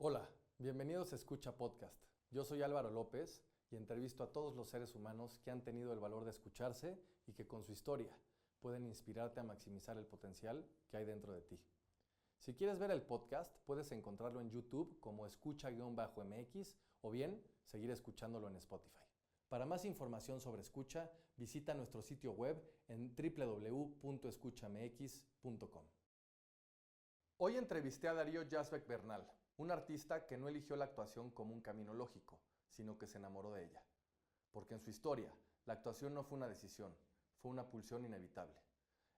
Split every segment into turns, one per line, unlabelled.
Hola, bienvenidos a Escucha Podcast. Yo soy Álvaro López y entrevisto a todos los seres humanos que han tenido el valor de escucharse y que con su historia pueden inspirarte a maximizar el potencial que hay dentro de ti. Si quieres ver el podcast, puedes encontrarlo en YouTube como escucha-mx o bien seguir escuchándolo en Spotify. Para más información sobre escucha, visita nuestro sitio web en www.escuchamx.com. Hoy entrevisté a Darío Yazbek Bernal, un artista que no eligió la actuación como un camino lógico, sino que se enamoró de ella. Porque en su historia, la actuación no fue una decisión, fue una pulsión inevitable.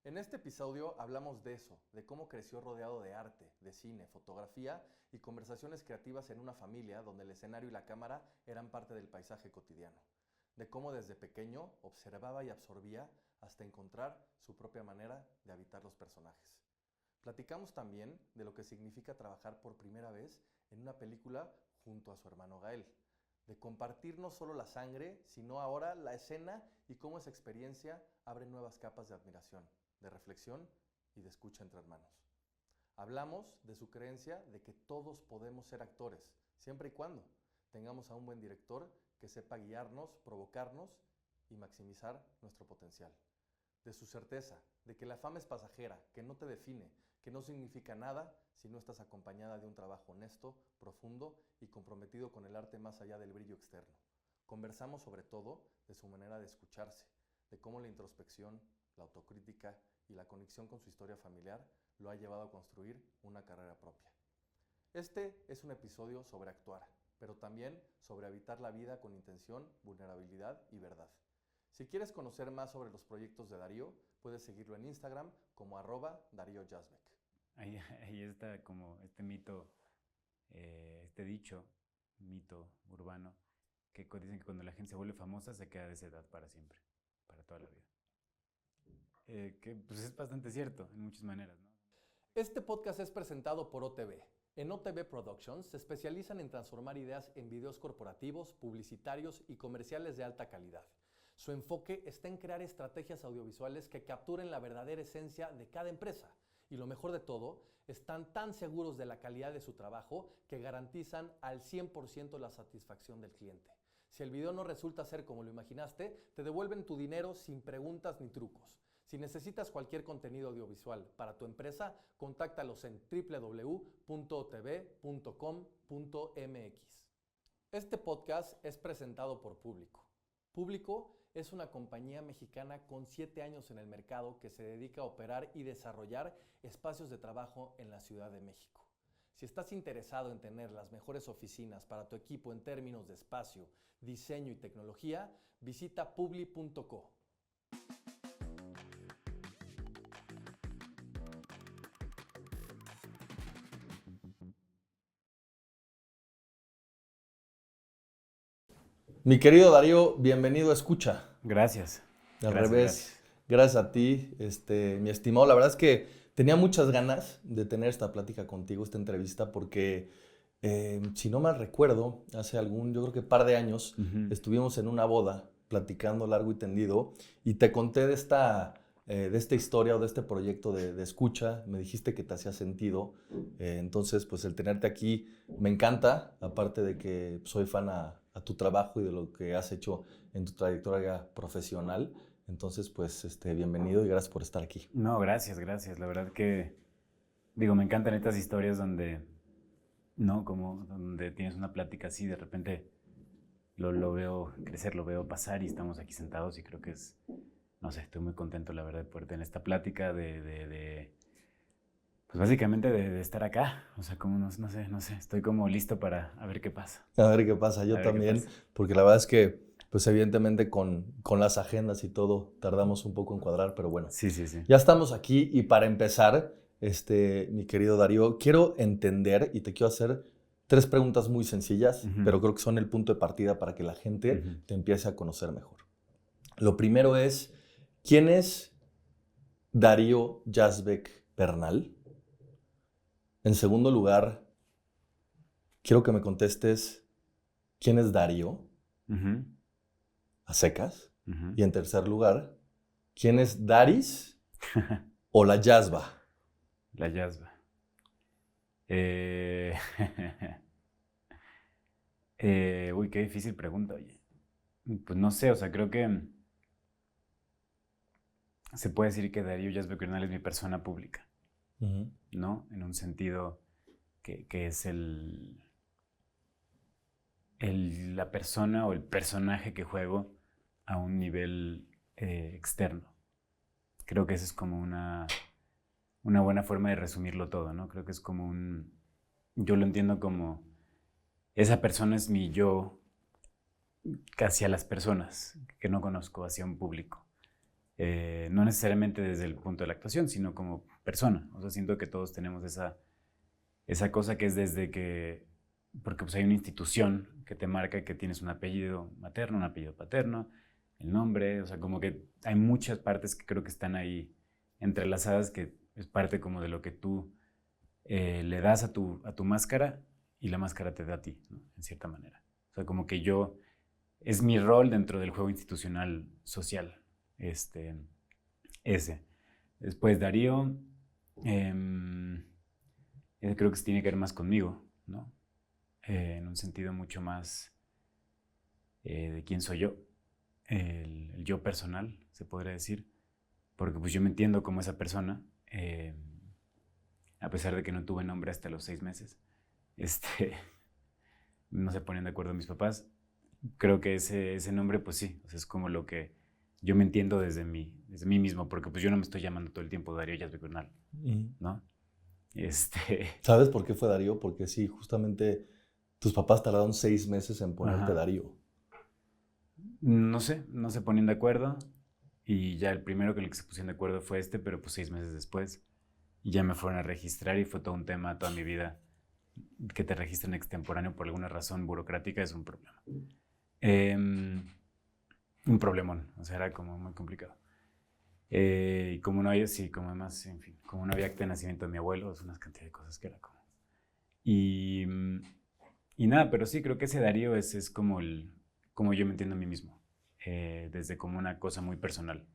En este episodio hablamos de eso, de cómo creció rodeado de arte, de cine, fotografía y conversaciones creativas en una familia donde el escenario y la cámara eran parte del paisaje cotidiano. De cómo desde pequeño observaba y absorbía hasta encontrar su propia manera de habitar los personajes. Platicamos también de lo que significa trabajar por primera vez en una película junto a su hermano Gael, de compartir no solo la sangre, sino ahora la escena y cómo esa experiencia abre nuevas capas de admiración, de reflexión y de escucha entre hermanos. Hablamos de su creencia de que todos podemos ser actores, siempre y cuando tengamos a un buen director que sepa guiarnos, provocarnos y maximizar nuestro potencial. De su certeza de que la fama es pasajera, que no te define, que no significa nada si no estás acompañada de un trabajo honesto, profundo y comprometido con el arte más allá del brillo externo. Conversamos sobre todo de su manera de escucharse, de cómo la introspección, la autocrítica y la conexión con su historia familiar lo ha llevado a construir una carrera propia. Este es un episodio sobre actuar, pero también sobre habitar la vida con intención, vulnerabilidad y verdad. Si quieres conocer más sobre los proyectos de Darío, puedes seguirlo en Instagram como @DaríoYazbek.
Ahí está como este mito, este dicho, mito urbano, que dicen que cuando la gente se vuelve famosa se queda de esa edad para siempre, para toda la vida. Que pues es bastante cierto en muchas maneras, ¿no?
Este podcast es presentado por OTV. En OTV Productions se especializan en transformar ideas en videos corporativos, publicitarios y comerciales de alta calidad. Su enfoque está en crear estrategias audiovisuales que capturen la verdadera esencia de cada empresa. Y lo mejor de todo, están tan seguros de la calidad de su trabajo que garantizan al 100% la satisfacción del cliente. Si el video no resulta ser como lo imaginaste, te devuelven tu dinero sin preguntas ni trucos. Si necesitas cualquier contenido audiovisual para tu empresa, contáctalos en www.otv.com.mx. Este podcast es presentado por Público. Público es una compañía mexicana con 7 años en el mercado que se dedica a operar y desarrollar espacios de trabajo en la Ciudad de México. Si estás interesado en tener las mejores oficinas para tu equipo en términos de espacio, diseño y tecnología, visita publi.co. Mi querido Darío, bienvenido a Escucha.
Gracias.
Al
Gracias,
revés, gracias a ti, mi estimado. La verdad es que tenía muchas ganas de tener esta plática contigo, esta entrevista, porque si no mal recuerdo, hace yo creo que par de años, estuvimos en una boda platicando largo y tendido y te conté de esta historia o de este proyecto de escucha. Me dijiste que te hacía sentido. Entonces, pues el tenerte aquí me encanta, aparte de que soy fan a tu trabajo y de lo que has hecho en tu trayectoria profesional. Entonces, pues bienvenido y gracias por estar aquí.
No, gracias. La verdad que, digo, me encantan estas historias donde, ¿no? Como donde tienes una plática así, de repente lo veo crecer, lo veo pasar y estamos aquí sentados y creo que no sé, estoy muy contento, la verdad, de poder tener esta plática pues básicamente de estar acá. O sea, como no sé, estoy como listo para a ver qué pasa.
A ver qué pasa, yo también, porque la verdad es que, pues evidentemente con las agendas y todo, tardamos un poco en cuadrar, pero bueno.
Sí.
Ya estamos aquí y para empezar, mi querido Darío, quiero entender y te quiero hacer 3 preguntas muy sencillas, pero creo que son el punto de partida para que la gente te empiece a conocer mejor. Lo primero es, ¿quién es Darío Yazbek Bernal? En segundo lugar, quiero que me contestes, ¿quién es Darío? A secas. Y en tercer lugar, ¿quién es Daris o la Yazba?
La Yazba. Uy, qué difícil pregunta, oye. Pues no sé, o sea, creo que se puede decir que Darío Yazbek Bernal es mi persona pública, ¿no? En un sentido que es la persona o el personaje que juego a un nivel externo. Creo que esa es como una buena forma de resumirlo todo, ¿no? Creo que es como yo lo entiendo como, esa persona es mi yo hacia las personas que no conozco, hacia un público. No necesariamente desde el punto de la actuación, sino como persona. O sea, siento que todos tenemos esa cosa que es desde que, porque pues hay una institución que te marca que tienes un apellido materno, un apellido paterno, el nombre, o sea, como que hay muchas partes que creo que están ahí entrelazadas, que es parte como de lo que tú le das a tu máscara y la máscara te da a ti, ¿no? En cierta manera. O sea, como que es mi rol dentro del juego institucional social, ese. Después Darío, creo que se tiene que ver más conmigo, ¿no? En un sentido mucho más de quién soy yo, el yo personal, se podría decir, porque pues yo me entiendo como esa persona, a pesar de que no tuve nombre hasta los 6 meses, no se ponían de acuerdo mis papás. Creo que ese nombre, pues sí, o sea, es como lo que yo me entiendo desde mí mismo, porque pues yo no me estoy llamando todo el tiempo Darío Yazbek Bernal, ¿no?
¿Sabes por qué fue Darío? Porque sí, justamente tus papás tardaron 6 meses en ponerte Darío.
No sé, no se ponían de acuerdo y ya el primero con el que se pusieron de acuerdo fue pero pues 6 meses después y ya me fueron a registrar y fue todo un tema toda mi vida. Que te registren extemporáneo por alguna razón burocrática es un problema. Un problemón, o sea, era como muy complicado. Y como no había, sí, como además, en fin, como no había acta de nacimiento de mi abuelo, es una cantidad de cosas que era como... Y nada, pero sí, creo que ese Darío es como como yo me entiendo a mí mismo, desde como una cosa muy personal.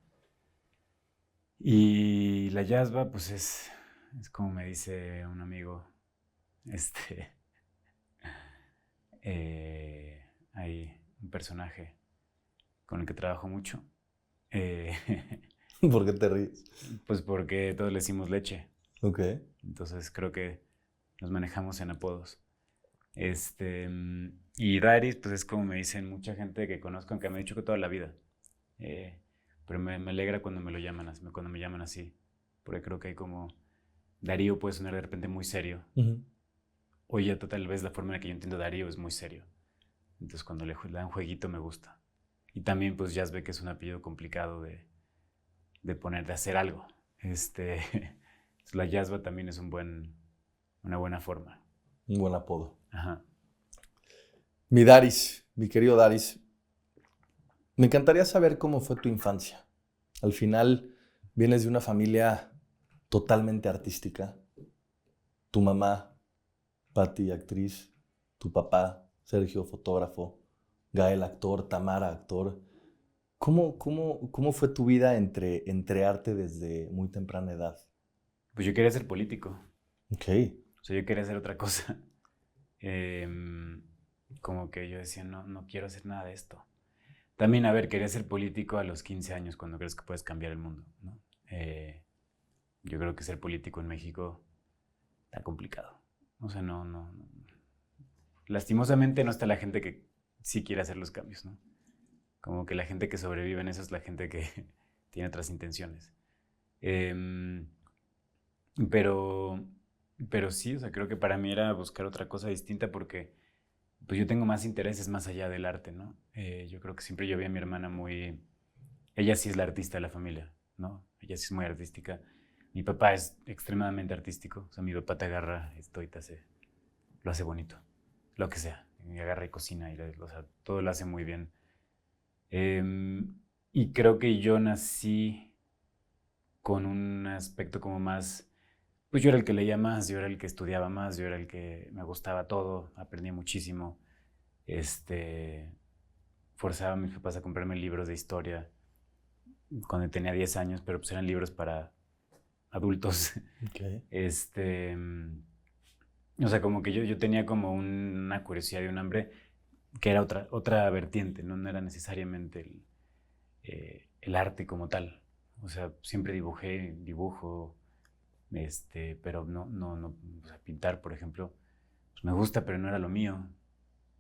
Y la Yazba, pues es como me dice un amigo, hay un personaje con el que trabajo mucho.
¿Por qué te ríes?
Pues porque todos le decimos leche.
Ok.
Entonces creo que nos manejamos en apodos. Y Daris, pues es como me dicen mucha gente que conozco, aunque me ha dicho que toda la vida. Pero me alegra cuando me lo llaman, cuando me llaman así. Porque creo que hay como... Darío puede sonar de repente muy serio. Oye, tal vez la forma en la que yo entiendo Darío es muy serio. Entonces cuando le dan jueguito me gusta. Y también pues Yazbek es un apellido complicado de poner, de hacer algo. La Yazba también es una buena forma.
Un buen apodo.
Ajá.
Mi Daris, mi querido Daris, me encantaría saber cómo fue tu infancia. Al final vienes de una familia totalmente artística. Tu mamá, Patti, actriz, tu papá, Sergio, fotógrafo, Gael, actor, Tamara, actor. ¿Cómo fue tu vida entre arte desde muy temprana edad?
Pues yo quería ser político.
Ok.
O sea, yo quería hacer otra cosa. Como que yo decía, no quiero hacer nada de esto. También, a ver, quería ser político a los 15 años cuando crees que puedes cambiar el mundo, ¿no? Yo creo que ser político en México está complicado. O sea, no. Lastimosamente no está la gente que sí quiere hacer los cambios, ¿no? Como que la gente que sobrevive en eso es la gente que tiene otras intenciones. Pero sí, o sea, creo que para mí era buscar otra cosa distinta porque pues yo tengo más intereses más allá del arte, ¿no? Yo creo que siempre yo vi a mi hermana muy... Ella sí es la artista de la familia, ¿no? Ella sí es muy artística. Mi papá es extremadamente artístico. O sea, mi papá te agarra esto y lo hace bonito. Lo que sea. Me agarra y cocina y o sea, todo lo hace muy bien. Y creo que yo nací con un aspecto como más... Pues yo era el que leía más, yo era el que estudiaba más, yo era el que me gustaba todo, aprendí muchísimo. Forzaba a mis papás a comprarme libros de historia cuando tenía 10 años, pero pues eran libros para adultos.
Okay.
O sea, como que yo tenía como una curiosidad y un hambre. que era otra vertiente, ¿no? No era necesariamente el arte como tal. O sea, siempre dibujo, pero no, o sea, pintar, por ejemplo, pues me gusta, pero no era lo mío.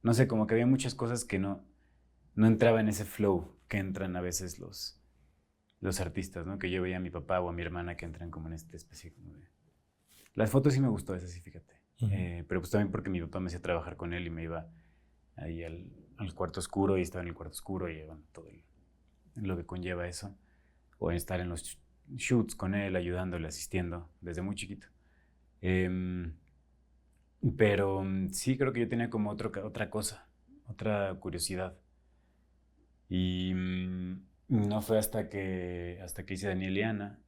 No sé, como que había muchas cosas que no entraba en ese flow que entran a veces los artistas, ¿no? Que yo veía a mi papá o a mi hermana que entran como en esta especie como de... Las fotos sí me gustó, esas sí, fíjate. Pero pues también porque mi papá me hacía trabajar con él y me iba ahí al cuarto oscuro y estaba en el cuarto oscuro y bueno, todo lo que conlleva eso. O estar en los shoots con él, ayudándole, asistiendo, desde muy chiquito. Pero sí creo que yo tenía como otra cosa, otra curiosidad. Y no fue hasta que hice Daniel y Ana.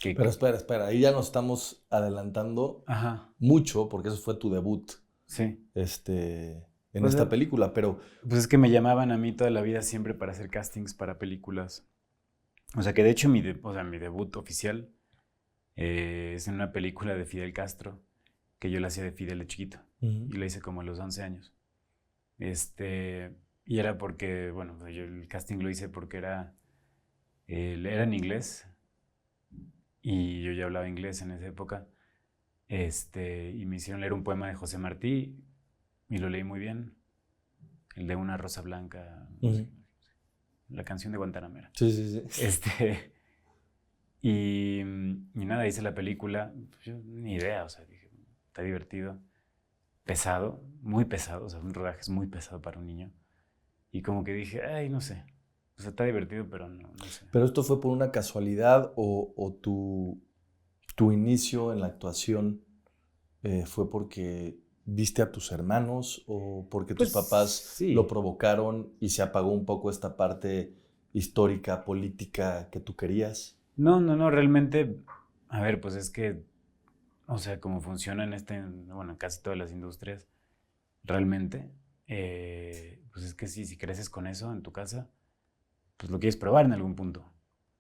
Pero espera, ahí ya nos estamos adelantando
Ajá,
mucho, porque eso fue tu debut
sí.
en
Pues,
esta película, pero
pues es que me llamaban a mí toda la vida siempre para hacer castings para películas. O sea que de hecho mi debut oficial es en una película de Fidel Castro, que yo la hacía de Fidel de chiquito. Y la hice como a los 11 años. Y era porque, bueno, yo el casting lo hice porque era en inglés y yo ya hablaba inglés en esa época. Y me hicieron leer un poema de José Martí y lo leí muy bien. El de Una rosa blanca, no sé, la canción de Guantanamera.
Sí.
Y nada, hice la película, yo ni idea, o sea, dije, está divertido, pesado, muy pesado, o sea, un rodaje es muy pesado para un niño. Y como que dije, ay, no sé, o sea, está divertido, pero no sé.
¿Pero esto fue por una casualidad o tu inicio en la actuación fue porque viste a tus hermanos o porque tus
Pues
papás
sí.
lo provocaron y se apagó un poco esta parte histórica, política que tú querías?
No, realmente, a ver, pues es que, o sea, como funciona bueno, en casi todas las industrias, realmente, pues es que si creces con eso en tu casa, pues lo quieres probar en algún punto,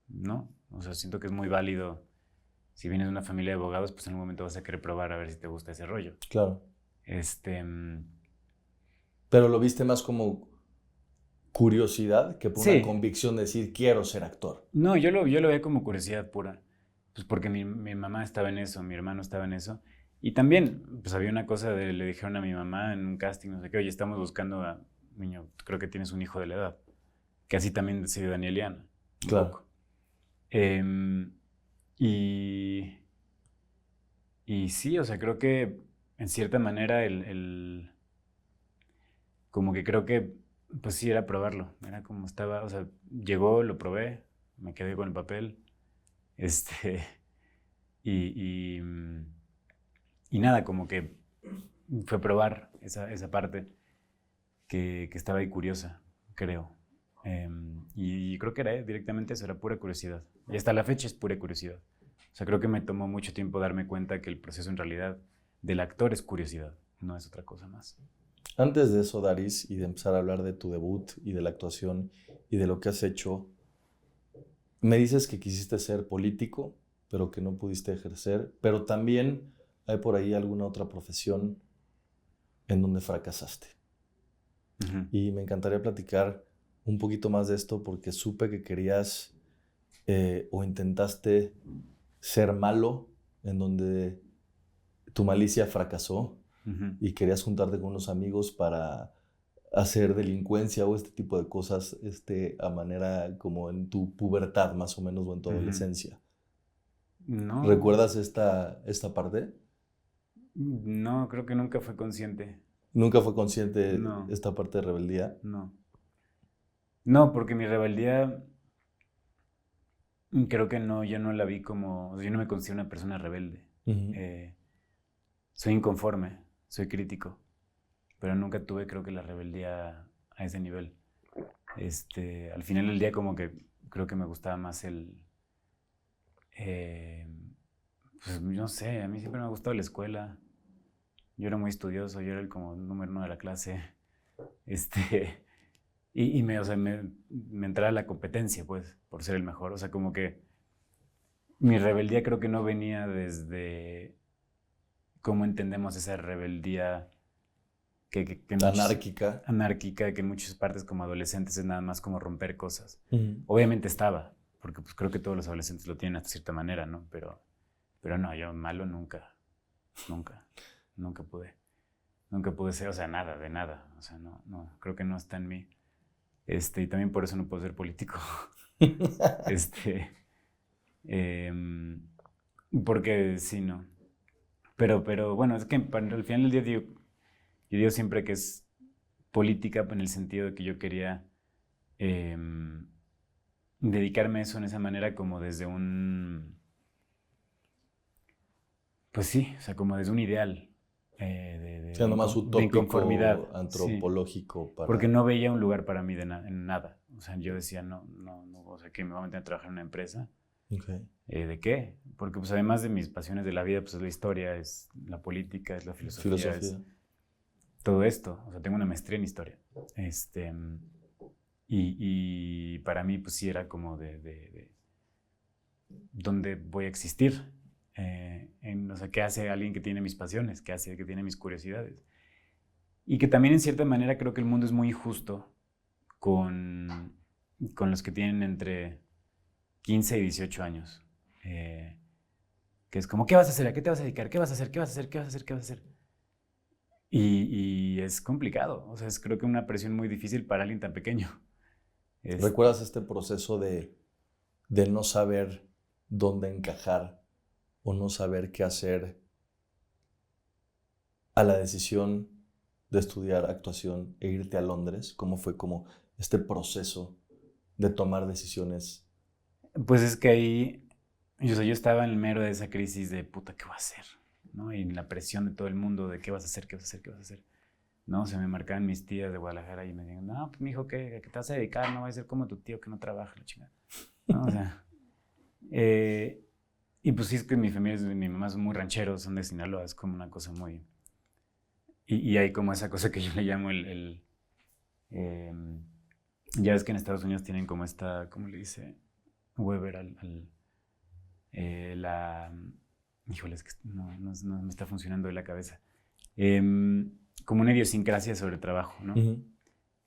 ¿no? O sea, siento que es muy válido. Si vienes de una familia de abogados, pues en algún momento vas a querer probar a ver si te gusta ese rollo.
Claro.
Este,
Pero lo viste más como curiosidad que por una
sí,
convicción de decir quiero ser actor.
no, yo lo veía como curiosidad pura, pues porque mi mamá estaba en eso, mi hermano estaba en eso, y también, pues había una cosa le dijeron a mi mamá en un casting, no sé qué, oye, estamos buscando a niño, creo que tienes un hijo de la edad, que así también decidió Daniel y Ana, un
Claro.
poco. Y sí, o sea, creo que en cierta manera como que creo que, pues sí, era probarlo. Era como estaba, o sea, llegó, lo probé, me quedé con el papel. Y, y, mm, y nada, como que fue probar esa parte que estaba ahí curiosa, creo. Y creo que era directamente eso, era pura curiosidad. Y hasta la fecha es pura curiosidad. O sea, creo que me tomó mucho tiempo darme cuenta que el proceso en realidad del actor es curiosidad, no es otra cosa más.
Antes de eso, Daris, y de empezar a hablar de tu debut y de la actuación y de lo que has hecho, me dices que quisiste ser político, pero que no pudiste ejercer, pero también hay por ahí alguna otra profesión en donde fracasaste.
Uh-huh.
Y me encantaría platicar un poquito más de esto porque supe que querías o intentaste ser malo, en donde tu malicia fracasó.
Uh-huh.
Y querías juntarte con unos amigos para hacer delincuencia o este tipo de cosas a manera como en tu pubertad más o menos o en tu adolescencia.
No.
¿Recuerdas esta parte?
No, creo que nunca fue consciente.
¿Nunca fue consciente
No.
esta parte de rebeldía?
No. No, porque mi rebeldía creo que no, yo no la vi como, o sea, yo no me considero una persona rebelde.
Uh-huh.
Soy inconforme, soy crítico, pero nunca tuve creo que la rebeldía a ese nivel. Al final del día como que creo que me gustaba más pues no sé, a mí siempre me ha gustado la escuela. Yo era muy estudioso, yo era el como número 1 de la clase. O sea, me entraba la competencia, pues, por ser el mejor. O sea, como que mi rebeldía creo que no venía desde cómo entendemos esa rebeldía que
Anárquica.
Anárquica, que en muchas partes como adolescentes es nada más como romper cosas.
Uh-huh.
Obviamente estaba, porque pues creo que todos los adolescentes lo tienen hasta cierta manera, ¿no? Pero no, yo malo nunca pude ser, o sea, nada, de nada. O sea, no, creo que no está en mí. Y también por eso no puedo ser político. Porque sí, no. Pero bueno, es que al final del día yo digo siempre que es política en el sentido de que yo quería dedicarme a eso en esa manera como desde pues sí, o sea, como desde un ideal.
Siendo más
de
utópico,
inconformidad,
antropológico.
sí, porque no veía un lugar para mí en nada. O sea, yo decía, no, o sea, que me voy a meter a trabajar en una empresa.
Okay.
¿De qué? Porque pues además de mis pasiones de la vida, pues es la historia, es la política, es la filosofía. Es todo esto. O sea, tengo una maestría en historia. Y para mí, pues sí era como de dónde voy a existir. O sea, ¿qué hace alguien que tiene mis pasiones? ¿Qué hace que tiene mis curiosidades? Y que también en cierta manera creo que el mundo es muy injusto con los que tienen entre 15 y 18 años. Que es como, ¿qué vas a hacer? ¿A qué te vas a dedicar? ¿Qué vas a hacer? ¿Qué vas a hacer? ¿Qué vas a hacer? ¿Qué vas a hacer? Y es complicado. O sea, es creo que una presión muy difícil para alguien tan pequeño.
¿Recuerdas este proceso de no saber dónde encajar o no saber qué hacer a la decisión de estudiar actuación e irte a Londres? ¿Cómo fue como este proceso de tomar decisiones?
Pues es que ahí, yo estaba en el mero de esa crisis de puta, ¿qué voy a hacer? ¿No? Y la presión de todo el mundo de qué vas a hacer, qué vas a hacer, qué vas a hacer. ¿No? Se me marcaban mis tías de Guadalajara y me decían, no, pues mijo, ¿qué te vas a dedicar? No va a ser como tu tío que no trabaja, la chingada. ¿No? O sea, y pues sí, es que mi mamá son muy rancheros, son de Sinaloa, es como una cosa muy... Y hay como esa cosa que yo le llamo ya ves que en Estados Unidos tienen como esta, ¿cómo le dice Weber híjole, es que no me está funcionando de la cabeza. Como una idiosincrasia sobre el trabajo, ¿no?
Uh-huh.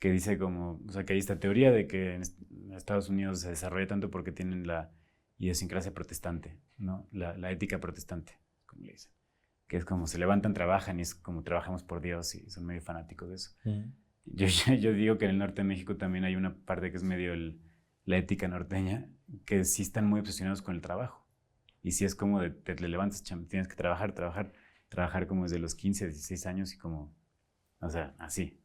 Que dice como, o sea, que hay esta teoría de que en Estados Unidos se desarrolla tanto porque tienen la idiosincrasia protestante, ¿no? La ética protestante, como le dicen. Que es como se levantan, trabajan y es como trabajamos por Dios y son medio fanáticos de eso. Uh-huh. Yo digo que en el norte de México también hay una parte que es medio la ética norteña, que sí están muy obsesionados con el trabajo. Y sí es como de te levantas, tienes que trabajar como desde los 15, 16 años y como, o sea, así.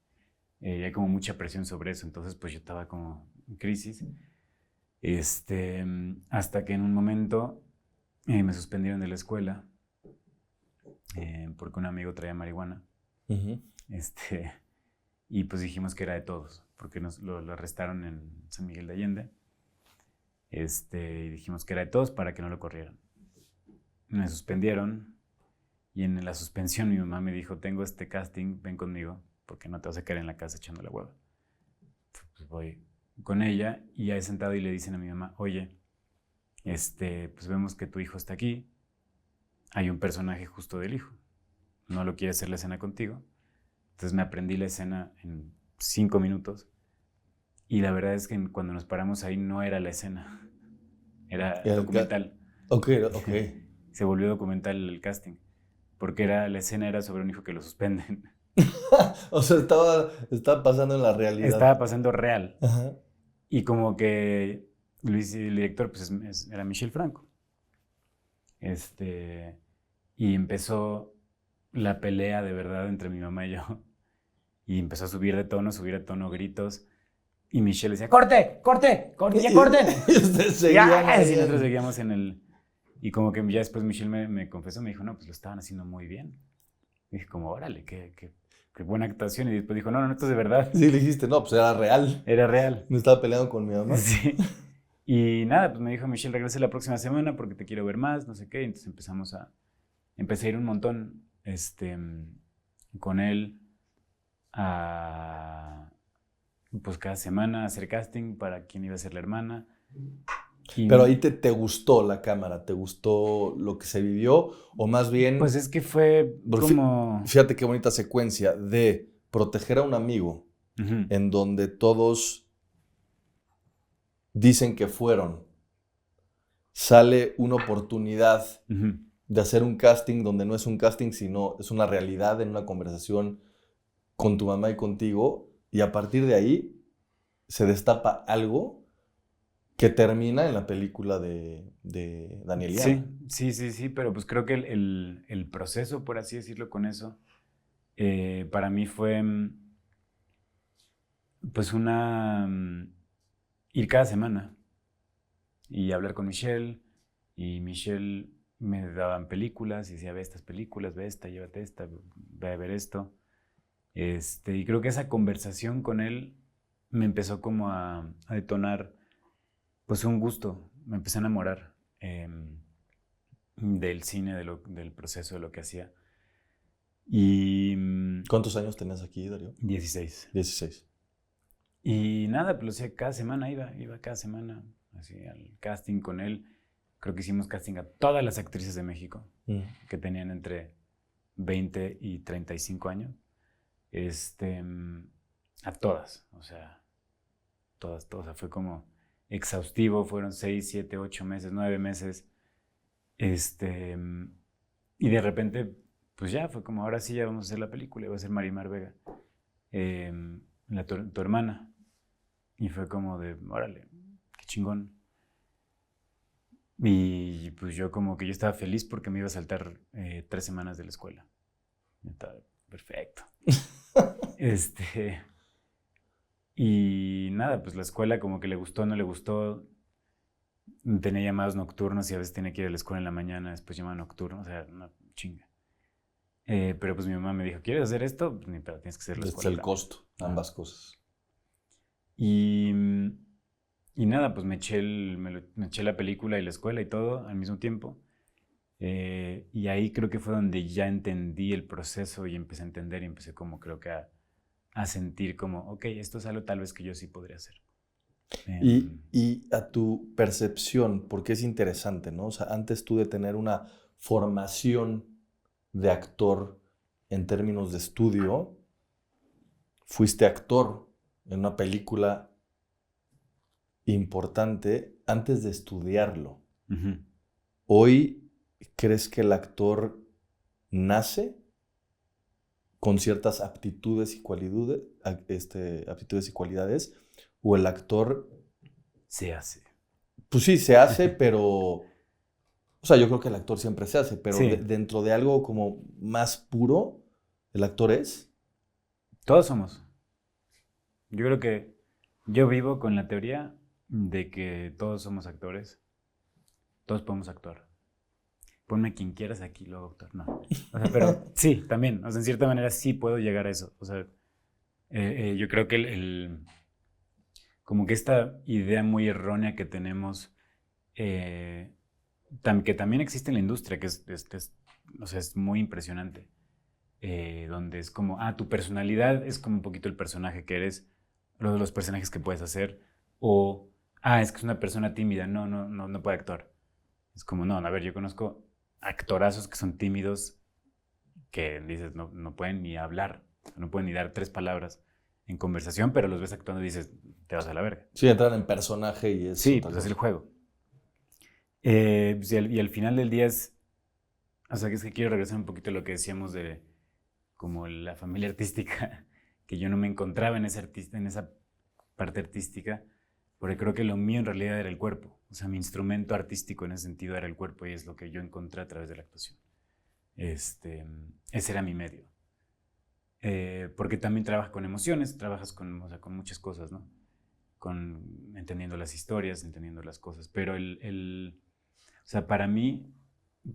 Hay como mucha presión sobre eso, entonces pues yo estaba como en crisis. Hasta que en un momento me suspendieron de la escuela porque un amigo traía marihuana.
Uh-huh.
Y pues dijimos que era de todos, porque lo arrestaron en San Miguel de Allende. Y dijimos que era de todos para que no lo corrieran. Me suspendieron y en la suspensión mi mamá me dijo, tengo este casting, ven conmigo, porque no te vas a quedar en la casa echando la hueva. Pues voy con ella y ahí sentado y le dicen a mi mamá, oye, pues vemos que tu hijo está aquí, hay un personaje justo del hijo, no lo quiere hacer la escena contigo. Entonces me aprendí la escena en 5 minutos y la verdad es que cuando nos paramos ahí no era la escena, era documental.
Ok.
Se volvió documental el casting, porque la escena era sobre un hijo que lo suspenden.
O sea, estaba pasando en la realidad.
Estaba pasando real.
Ajá.
Y como que Luis y el director pues era Michel Franco. Y empezó la pelea de verdad entre mi mamá y yo. Y empezó a subir de tono, gritos. Y Michel decía, ¡corte! ¡Ya corten!
Y ustedes seguían
y nosotros seguíamos en el... Y como que ya después Michel me confesó, me dijo, no, pues lo estaban haciendo muy bien. Y dije como, órale, qué buena actuación. Y después dijo, no, esto es de verdad.
Sí, le dijiste, no, pues era real.
Era real.
Me estaba peleando con mi mamá.
Sí. Y nada, pues me dijo Michel, regrese la próxima semana porque te quiero ver más, no sé qué. Entonces empecé a ir un montón con él pues cada semana a hacer casting para quién iba a ser la hermana.
Pero ahí te gustó la cámara, ¿te gustó lo que se vivió? O más bien...
Pues es que fue como...
Fíjate qué bonita secuencia de proteger a un amigo
Ujú.
en donde todos dicen que fueron, sale una oportunidad
Ujú.
de hacer un casting donde no es un casting, sino es una realidad en una conversación con tu mamá y contigo, y a partir de ahí se destapa algo que termina en la película de Daniel
Sí,
Llana.
sí, pero pues creo que el proceso, por así decirlo, con eso, para mí fue pues ir cada semana y hablar con Michelle, y Michelle me daban películas y decía, ve estas películas, ve esta, llévate esta, ve a ver esto. Y creo que esa conversación con él me empezó como a detonar pues un gusto, me empecé a enamorar del cine, del proceso, de lo que hacía. Y
¿Cuántos años tenías aquí, Darío?
16.
16.
Y nada, pues lo hacía cada semana, iba cada semana así al casting con él. Creo que hicimos casting a todas las actrices de México que tenían entre 20 y 35 años. A todas, o sea, todas. O sea, fue como exhaustivo, fueron 6, 7, 8 meses, 9 meses. Y de repente, pues ya fue como, ahora sí ya vamos a hacer la película, iba a ser Marimar Vega, tu hermana. Y fue como de, órale, qué chingón. Y pues yo como que yo estaba feliz porque me iba a saltar 3 semanas de la escuela. Estaba perfecto. Y nada, pues la escuela como que le gustó, no le gustó. Tenía llamados nocturnos y a veces tenía que ir a la escuela en la mañana, después llamaba nocturno, o sea, una chinga. Pero pues mi mamá me dijo, ¿quieres hacer esto? Pues ni pedo, tienes que hacer la
Es
escuela
el
también.
costo, ambas cosas.
Y, y nada, pues me eché la película y la escuela y todo al mismo tiempo. Y ahí creo que fue donde ya entendí el proceso y empecé a entender y empecé como creo que a sentir como, ok, esto es algo tal vez que yo sí podría hacer.
Y a tu percepción, porque es interesante, ¿no? O sea, antes tú de tener una formación de actor en términos de estudio, fuiste actor en una película importante antes de estudiarlo.
Uh-huh.
¿Hoy crees que el actor nace con ciertas aptitudes y aptitudes y cualidades? ¿O el actor,
Se hace.
pues sí, se hace, pero, o sea, yo creo que el actor siempre se hace, pero
Sí,
dentro de algo como más puro, el actor es?
todos somos. Yo creo que yo vivo con la teoría de que todos somos actores, todos podemos actuar. Ponme quien quieras aquí, luego actor, no. O sea, pero sí, también, o sea, en cierta manera sí puedo llegar a eso. O sea, yo creo que como que esta idea muy errónea que tenemos, que también existe en la industria, que o sea, es muy impresionante, donde es como, tu personalidad es como un poquito el personaje que eres, los personajes que puedes hacer, o, es que es una persona tímida, no puede actuar. Es como, no, a ver, yo conozco actorazos que son tímidos, que dices, no pueden ni hablar, no pueden ni dar 3 palabras en conversación, pero los ves actuando y dices, te vas a la verga.
Sí, entrar en personaje y es
Sí,
otra
pues es el
cosa.
juego. Y al final del día o sea, que es que quiero regresar un poquito a lo que decíamos de como la familia artística, que yo no me encontraba en esa parte artística, porque creo que lo mío en realidad era el cuerpo. O sea, mi instrumento artístico en ese sentido era el cuerpo y es lo que yo encontré a través de la actuación. Ese era mi medio. Porque también trabajas con emociones, trabajas o sea, con muchas cosas, ¿no? Entendiendo las historias, entendiendo las cosas. Pero o sea, para mí,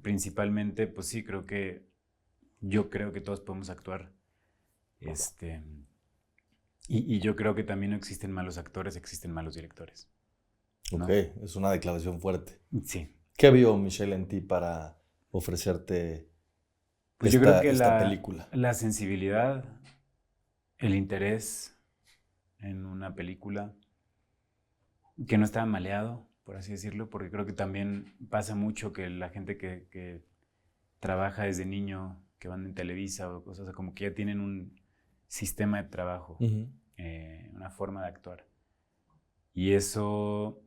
principalmente, pues sí, yo creo que todos podemos actuar. Y yo creo que también no existen malos actores, existen malos directores, ¿no?
Ok, es una declaración fuerte.
Sí.
¿Qué vio Michelle en ti para ofrecerte
Pues yo creo que
esta película?
la sensibilidad, el interés en una película, que no estaba maleado, por así decirlo, porque creo que también pasa mucho que la gente que trabaja desde niño, que van en Televisa o cosas, como que ya tienen sistema de trabajo,
Ujú.
una forma de actuar. Y eso,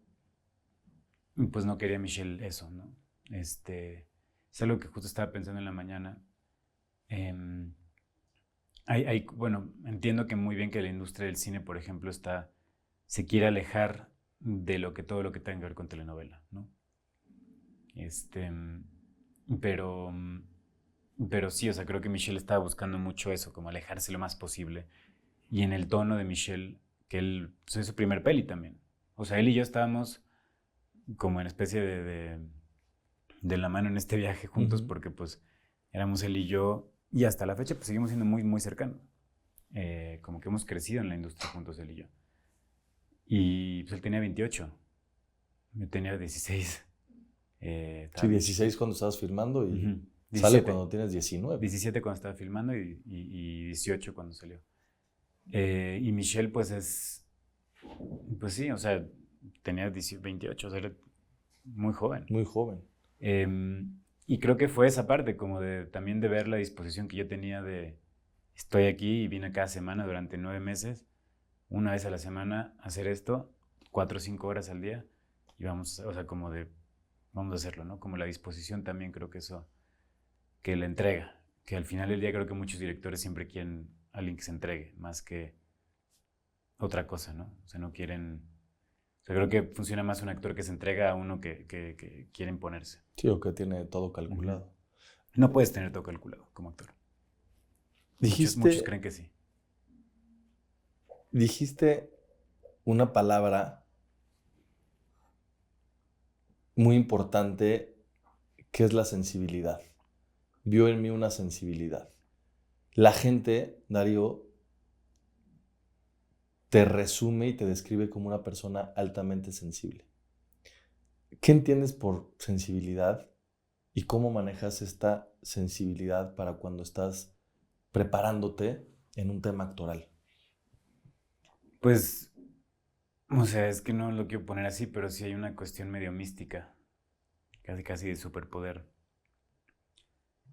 pues no quería Michelle eso, ¿no? Es algo que justo estaba pensando en la mañana. Bueno, entiendo que muy bien que la industria del cine, por ejemplo, se quiere alejar de todo lo que tenga que ver con telenovela, ¿no? Pero, pero sí, o sea, creo que Michelle estaba buscando mucho eso, como alejarse lo más posible. Y en el tono de Michelle, que él, pues, es su primer peli también. O sea, él y yo estábamos como en especie de la mano en este viaje juntos,
Ujú.
porque pues éramos él y yo, y hasta la fecha pues seguimos siendo muy, muy cercanos. Como que hemos crecido en la industria juntos él y yo. Y pues él tenía 28, yo tenía 16.
Sí,
Estaba bien
16
chiquito.
cuando estabas filmando y
Ujú.
sale
17.
cuando tienes 19.
17 cuando estaba filmando y 18 cuando salió. Y Michelle pues pues sí, o sea, tenía 28, o sea, era muy joven.
Muy joven.
Y creo que fue esa parte, como también de ver la disposición que yo tenía estoy aquí y vine cada semana durante 9 meses, una vez a la semana, a hacer esto, 4 o 5 horas al día, y vamos, o sea, vamos a hacerlo, ¿no? Como la disposición también creo que eso, que la entrega, que al final del día creo que muchos directores siempre quieren a alguien que se entregue, más que otra cosa, ¿no? O sea, no quieren... O sea, creo que funciona más un actor que se entrega a uno que quiere imponerse.
Sí, o que tiene todo
Ujú.
calculado.
No puedes tener todo calculado como actor. Muchos
Dijiste,
creen que sí.
dijiste una palabra muy importante que es la sensibilidad. Vio en mí una sensibilidad. La gente, Darío, te resume y te describe como una persona altamente sensible. ¿Qué entiendes por sensibilidad y cómo manejas esta sensibilidad para cuando estás preparándote en un tema actoral?
Pues, o sea, es que no lo quiero poner así, pero sí hay una cuestión medio mística, casi casi de superpoder,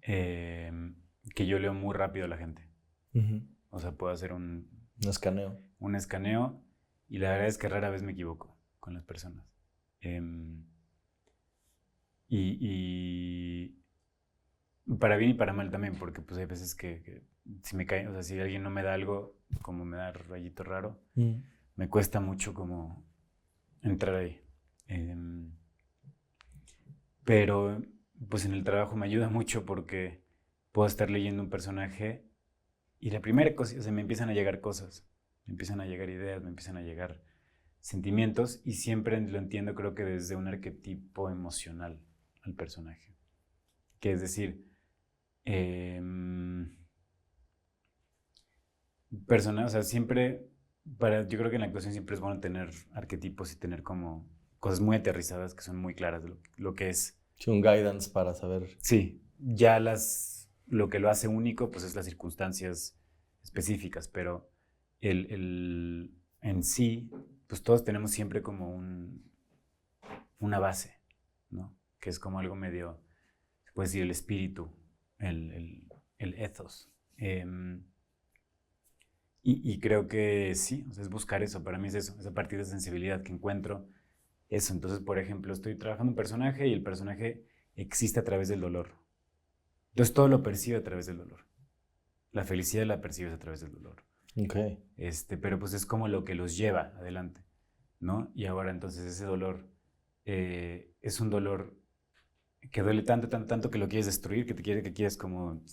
eh, que yo leo muy rápido a la gente.
Ujú.
O sea, puedo hacer
Un escaneo.
un escaneo y la verdad es que rara vez me equivoco con las personas. Em, y para bien y para mal también, porque pues hay veces que si me cae, o sea, si alguien no me da algo, como me da rayito raro,
Mm.
me cuesta mucho como entrar ahí. Em, pero pues en el trabajo me ayuda mucho porque puedo estar leyendo un personaje y la primera cosa, o sea, me empiezan a llegar cosas, me empiezan a llegar ideas, me empiezan a llegar sentimientos y siempre lo entiendo creo que desde un arquetipo emocional al personaje. Que es decir, eh, o sea, yo creo que en la actuación siempre es bueno tener arquetipos y tener como cosas muy aterrizadas que son muy claras de lo que es.
Sí, un guidance para saber.
Sí, lo que lo hace único pues es las circunstancias específicas, pero en sí, pues todos tenemos siempre como una base, ¿no? Que es como algo medio, se puede decir el espíritu, el ethos. Y creo que sí, o sea, es buscar eso, para mí es eso, es a partir de sensibilidad que encuentro eso. Entonces, por ejemplo, estoy trabajando un personaje y el personaje existe a través del dolor. Entonces todo lo percibe a través del dolor. La felicidad la percibes a través del dolor.
Ok.
Pero pues es como lo que los lleva adelante, ¿no? Y ahora entonces ese dolor es un dolor que duele tanto, tanto, tanto que lo quieres destruir, que quieres como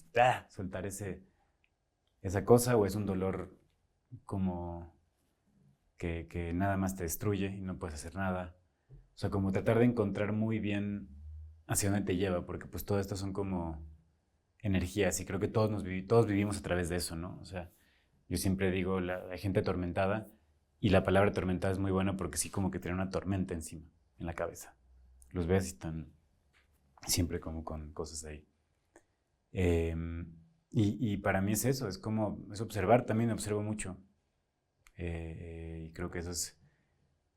soltar esa cosa, o es un dolor como que nada más te destruye y no puedes hacer nada. O sea, como tratar de encontrar muy bien hacia dónde te lleva, porque pues todo esto son como energías y creo que todos vivimos a través de eso, ¿no? O sea, yo siempre digo la gente atormentada y la palabra atormentada es muy buena porque sí como que tiene una tormenta encima, en la cabeza. Los ves y están siempre como con cosas ahí. Y para mí es eso, es observar, también observo mucho. Y creo que eso es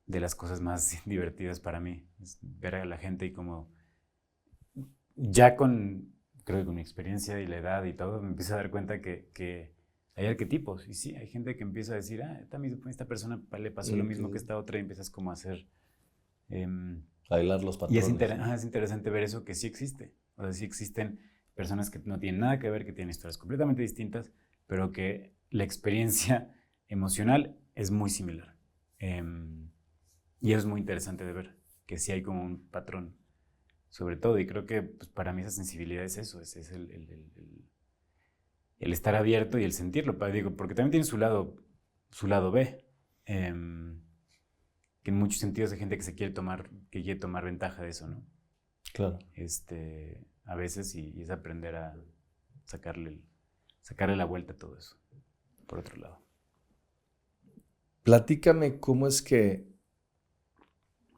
de las cosas más divertidas para mí, es ver a la gente y como creo que con mi experiencia y la edad y todo, me empiezo a dar cuenta que hay arquetipos. Y sí, hay gente que empieza a decir, esta persona le pasó lo mismo que esta otra, y empiezas como a hacer...
a hilar los
y
patrones.
es interesante ver eso, que sí existe. O sea, sí existen personas que no tienen nada que ver, que tienen historias completamente distintas, pero que la experiencia emocional es muy similar. Y eso es muy interesante de ver, que sí hay como un patrón, sobre todo. Y creo que pues, para mí esa sensibilidad es eso, es el estar abierto y el sentirlo. Digo, porque también tiene su lado B. Que en muchos sentidos hay gente que quiere tomar ventaja de eso, ¿no?
Claro.
A veces, y es aprender a sacarle la vuelta a todo eso, por otro lado.
Platícame cómo es que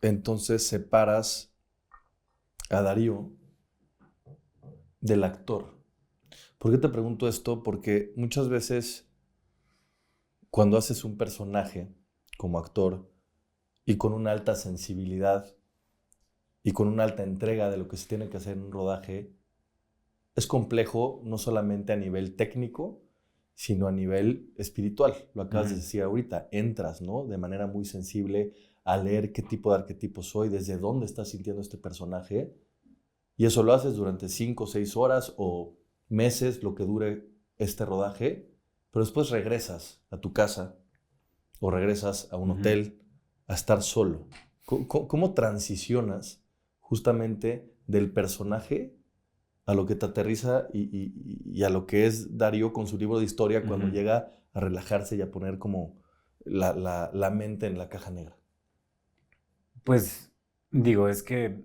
entonces separas a Darío del actor. ¿Por qué te pregunto esto? Porque muchas veces cuando haces un personaje como actor y con una alta sensibilidad y con una alta entrega de lo que se tiene que hacer en un rodaje, es complejo no solamente a nivel técnico, sino a nivel espiritual. Lo acabas de decir ahorita, entras, ¿no? De manera muy sensible a leer qué tipo de arquetipo soy, desde dónde estás sintiendo este personaje, y eso lo haces durante 5 o 6 horas o meses, lo que dure este rodaje, pero después regresas a tu casa o regresas a un hotel a estar solo. ¿Cómo transicionas justamente del personaje a lo que te aterriza y a lo que es Darío con su libro de historia cuando llega a relajarse y a poner como la mente en la caja negra?
Pues, digo, es que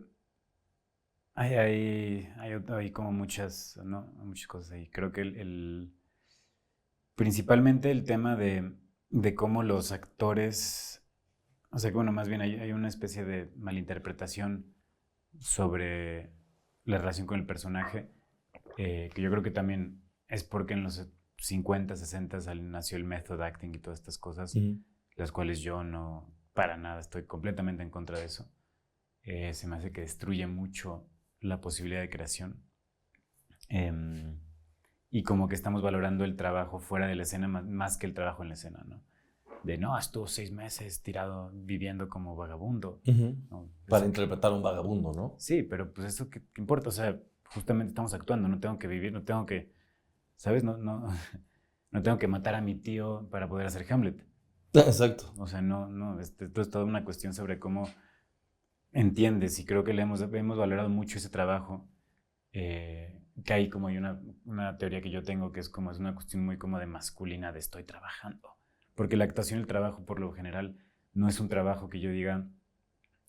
hay como muchas, ¿no? Muchas cosas ahí. Creo que principalmente el tema de cómo los actores, o sea, que bueno, más bien hay una especie de malinterpretación sobre la relación con el personaje, que yo creo que también es porque en los 50, 60 nació el method acting y todas estas cosas, las cuales yo no, para nada, estoy completamente en contra de eso. Se me hace que destruye mucho la posibilidad de creación. Y como que estamos valorando el trabajo fuera de la escena más que el trabajo en la escena, ¿no? Estuvo 6 meses tirado viviendo como vagabundo. ¿No?
Para interpretar a un vagabundo, ¿no?
Sí, pero pues eso qué importa, o sea, justamente estamos actuando, no tengo que vivir, no tengo que, ¿sabes? No tengo que matar a mi tío para poder hacer Hamlet.
Exacto.
O sea, esto es toda una cuestión sobre cómo entiendes, y creo que hemos valorado mucho ese trabajo, que hay como hay una teoría que yo tengo que es una cuestión muy como de masculina, de estoy trabajando. Porque la actuación y el trabajo, por lo general, no es un trabajo que yo diga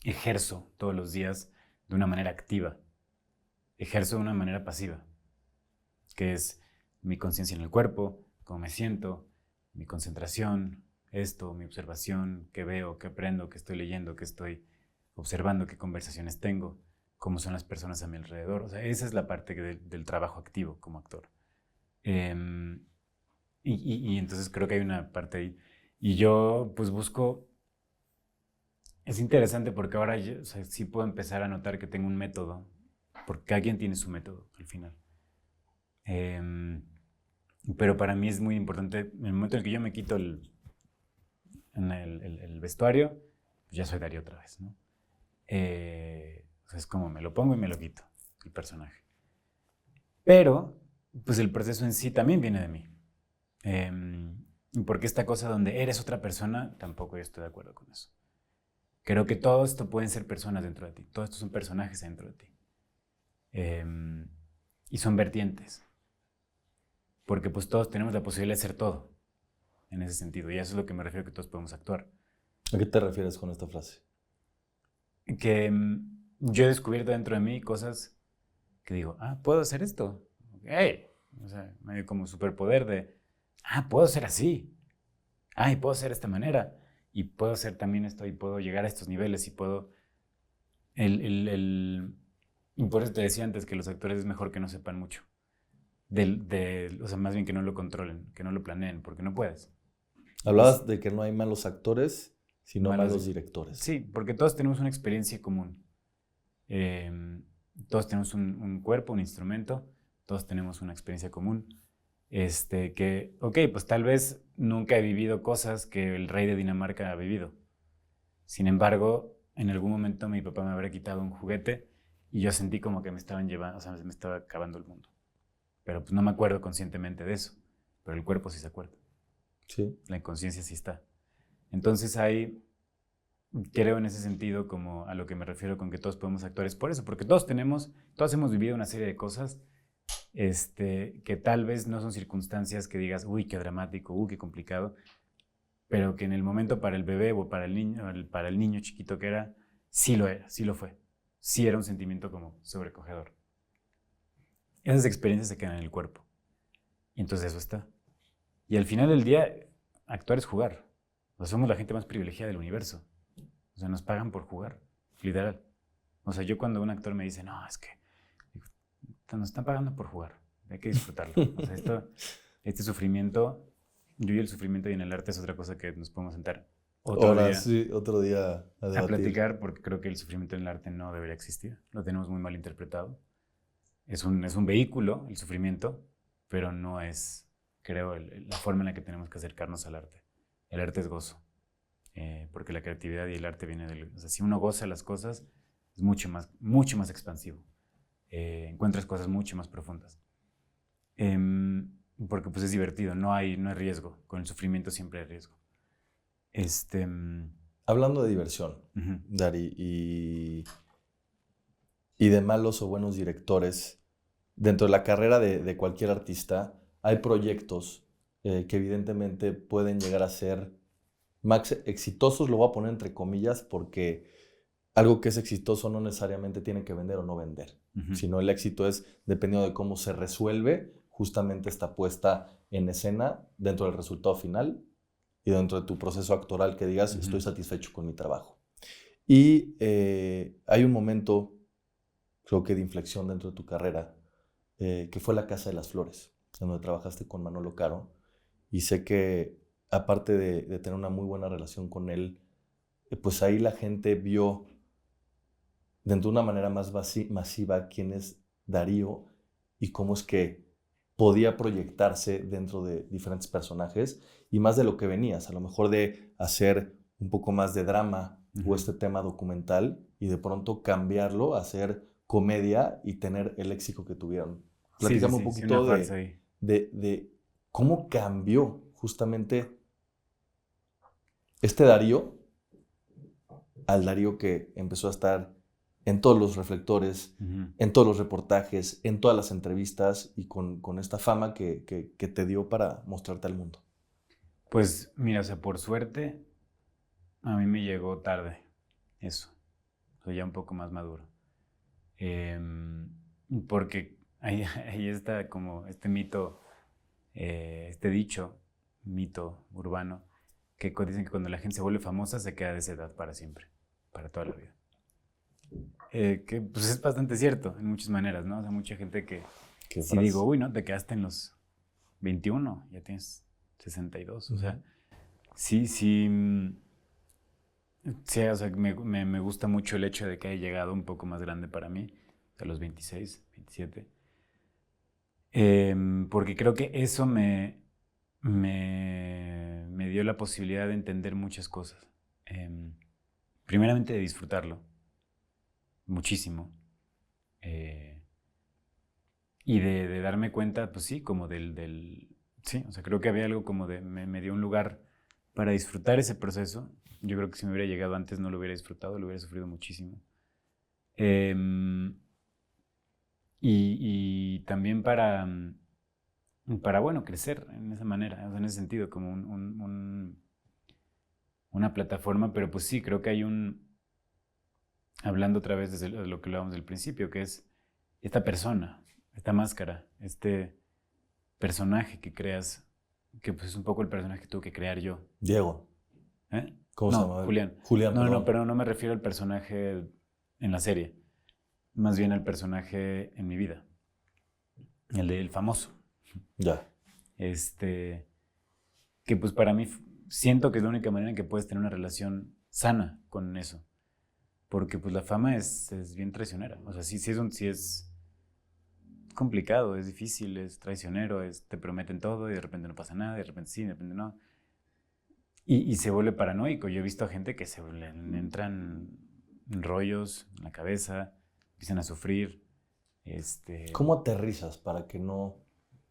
ejerzo todos los días de una manera activa. Ejerzo de una manera pasiva, que es mi conciencia en el cuerpo, cómo me siento, mi concentración, mi observación, qué veo, qué aprendo, qué estoy leyendo, qué estoy observando, qué conversaciones tengo, cómo son las personas a mi alrededor. O sea, esa es la parte del trabajo activo como actor. Y entonces creo que hay una parte ahí. Y yo pues busco... Es interesante porque ahora yo, o sea, sí puedo empezar a notar que tengo un método, porque cada quien tiene su método al final. Pero para mí es muy importante, en el momento en el que yo me quito el vestuario, ya soy Darío otra vez, ¿no? O sea, es como me lo pongo y me lo quito, el personaje. Pero, pues el proceso en sí también viene de mí. Porque esta cosa donde eres otra persona, tampoco yo estoy de acuerdo con eso. Creo que todo esto pueden ser personas dentro de ti, todo esto son personajes dentro de ti. Y son vertientes. Porque pues todos tenemos la posibilidad de ser todo, en ese sentido. Y eso es lo que me refiero, que todos podemos actuar.
¿A qué te refieres con esta frase?
Que yo he descubierto dentro de mí cosas que digo, puedo hacer esto. ¡Hey! O sea, me dio como superpoder de, puedo ser así. Y puedo ser de esta manera. Y puedo hacer también esto, y puedo llegar a estos niveles, y puedo... Y por eso te decía antes que los actores es mejor que no sepan mucho. O sea, más bien que no lo controlen, que no lo planeen, porque no puedes.
Hablabas de que no hay malos actores, sino malos directores.
Sí, porque todos tenemos una experiencia común. Todos tenemos un cuerpo, un instrumento, todos tenemos una experiencia común. Pues tal vez nunca he vivido cosas que el rey de Dinamarca ha vivido. Sin embargo, en algún momento mi papá me habría quitado un juguete y yo sentí como que me estaban llevando, o sea, me estaba acabando el mundo. Pero pues no me acuerdo conscientemente de eso, pero el cuerpo sí se acuerda.
Sí.
La inconsciencia sí está. Entonces ahí creo en ese sentido como a lo que me refiero con que todos podemos actuar. Es por eso, porque todos hemos vivido una serie de cosas que tal vez no son circunstancias que digas, uy, qué dramático, uy, qué complicado, pero que en el momento para el bebé o para el niño chiquito que era, sí lo era, sí lo fue. Sí era un sentimiento como sobrecogedor. Esas experiencias se quedan en el cuerpo. Y entonces eso está. Y al final del día, actuar es jugar. O sea, somos la gente más privilegiada del universo. O sea, nos pagan por jugar, literal. O sea, yo cuando un actor me dice, no, es que nos están pagando por jugar, hay que disfrutarlo. O sea, este sufrimiento, yo y el sufrimiento y en el arte es otra cosa que nos podemos sentar otro
día a debatir.
Platicar, porque creo que el sufrimiento en el arte no debería existir. Lo tenemos muy mal interpretado. Es un vehículo, el sufrimiento, pero no es, creo, la forma en la que tenemos que acercarnos al arte. El arte es gozo, porque la creatividad y el arte viene del... O sea, si uno goza las cosas, es mucho más expansivo. Encuentras cosas mucho más profundas. Porque pues es divertido, no hay riesgo. Con el sufrimiento siempre hay riesgo.
Hablando de diversión, Dari, y de malos o buenos directores, dentro de la carrera de cualquier artista, hay proyectos que evidentemente pueden llegar a ser más exitosos, lo voy a poner entre comillas, porque algo que es exitoso no necesariamente tiene que vender o no vender, sino el éxito es dependiendo de cómo se resuelve justamente esta puesta en escena dentro del resultado final y dentro de tu proceso actoral que digas, estoy satisfecho con mi trabajo. Y hay un momento, creo que de inflexión dentro de tu carrera, que fue La Casa de las Flores, en donde trabajaste con Manolo Caro, y sé que aparte de tener una muy buena relación con él, pues ahí la gente vio dentro de una manera más masiva quién es Darío y cómo es que podía proyectarse dentro de diferentes personajes y más de lo que venías, a lo mejor de hacer un poco más de drama o este tema documental y de pronto cambiarlo a hacer comedia y tener el éxito que tuvieron. Platícame un poquito de cómo cambió justamente este Darío al Darío que empezó a estar en todos los reflectores, en todos los reportajes, en todas las entrevistas y con esta fama que te dio para mostrarte al mundo.
Pues mira, o sea, por suerte a mí me llegó tarde eso, soy ya un poco más maduro. Porque ahí está como este mito, este dicho, mito urbano, que dicen que cuando la gente se vuelve famosa se queda de esa edad para siempre, para toda la vida. Que pues es bastante cierto en muchas maneras, ¿no? O sea, mucha gente que si digo, uy, ¿no? Te quedaste en los 21, ya tienes 62, o sea, sí, o sea, me gusta mucho el hecho de que haya llegado un poco más grande para mí, a los 26, 27, porque creo que eso me dio la posibilidad de entender muchas cosas. Primeramente de disfrutarlo muchísimo. Y de darme cuenta, pues sí, como sí, o sea, creo que había algo como me dio un lugar para disfrutar ese proceso. Yo creo que si me hubiera llegado antes no lo hubiera disfrutado, lo hubiera sufrido muchísimo. Y también para, bueno, crecer en esa manera, o sea, en ese sentido, como una plataforma, pero pues sí, creo que hay hablando otra vez de lo que hablábamos del principio, que es esta persona, esta máscara, este personaje que creas, que pues es un poco el personaje que tuve que crear yo.
Diego. ¿Cómo se llama?
Julián. No, pero no me refiero al personaje en la serie, más bien al personaje en mi vida, el del famoso.
Ya.
Que pues para mí siento que es la única manera en que puedes tener una relación sana con eso. Porque pues la fama es bien traicionera. O sea, sí es es complicado, es difícil, es traicionero, te prometen todo y de repente no pasa nada, de repente sí, de repente no. Y se vuelve paranoico. Yo he visto a gente que le entran rollos en la cabeza, empiezan a sufrir.
¿Cómo aterrizas para que no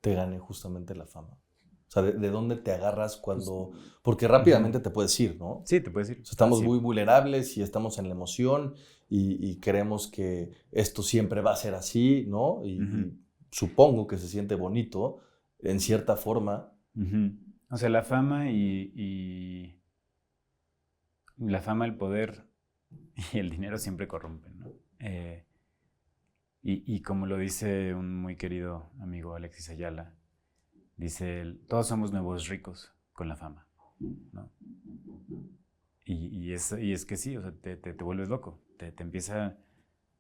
te gane justamente la fama? O sea, ¿de dónde te agarras cuando...? Porque rápidamente te puedes ir, ¿no?
Sí, te puedes ir.
O sea, estamos
Fácil.
muy vulnerables y estamos en la emoción y creemos que esto siempre va a ser así, ¿no? Y supongo que se siente bonito, en cierta forma.
O sea, la fama y la fama, el poder y el dinero siempre corrompen, ¿no? Y como lo dice un muy querido amigo, Alexis Ayala, dice él, todos somos nuevos ricos con la fama, ¿no? Y es que sí, o sea, te vuelves loco, te empieza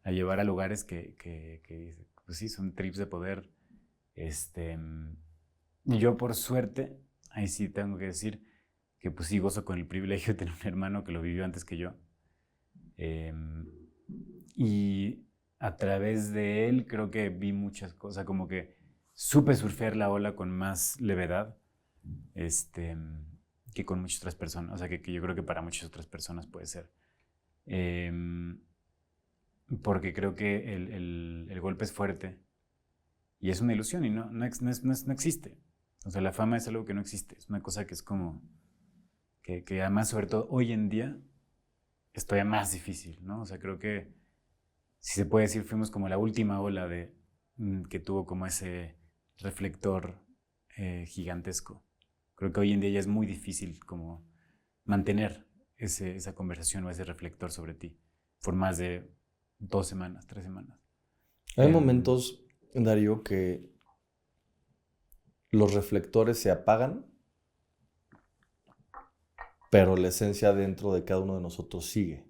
a llevar a lugares que pues sí, son trips de poder. Y yo por suerte, ahí sí tengo que decir que pues sí gozo con el privilegio de tener un hermano que lo vivió antes que yo. Y a través de él creo que vi muchas cosas, como que supe surfear la ola con más levedad que con muchas otras personas, o sea, que yo creo que para muchas otras personas puede ser. Porque creo que el golpe es fuerte y es una ilusión y no existe. O sea, la fama es algo que no existe, es una cosa que es como, que además, sobre todo hoy en día, es todavía más difícil, ¿no? O sea, creo que, si se puede decir, fuimos como la última ola que tuvo como ese reflector gigantesco. Creo que hoy en día ya es muy difícil como mantener esa conversación o ese reflector sobre ti por más de 2 semanas, 3 semanas.
Hay momentos, Darío, que los reflectores se apagan, pero la esencia dentro de cada uno de nosotros sigue.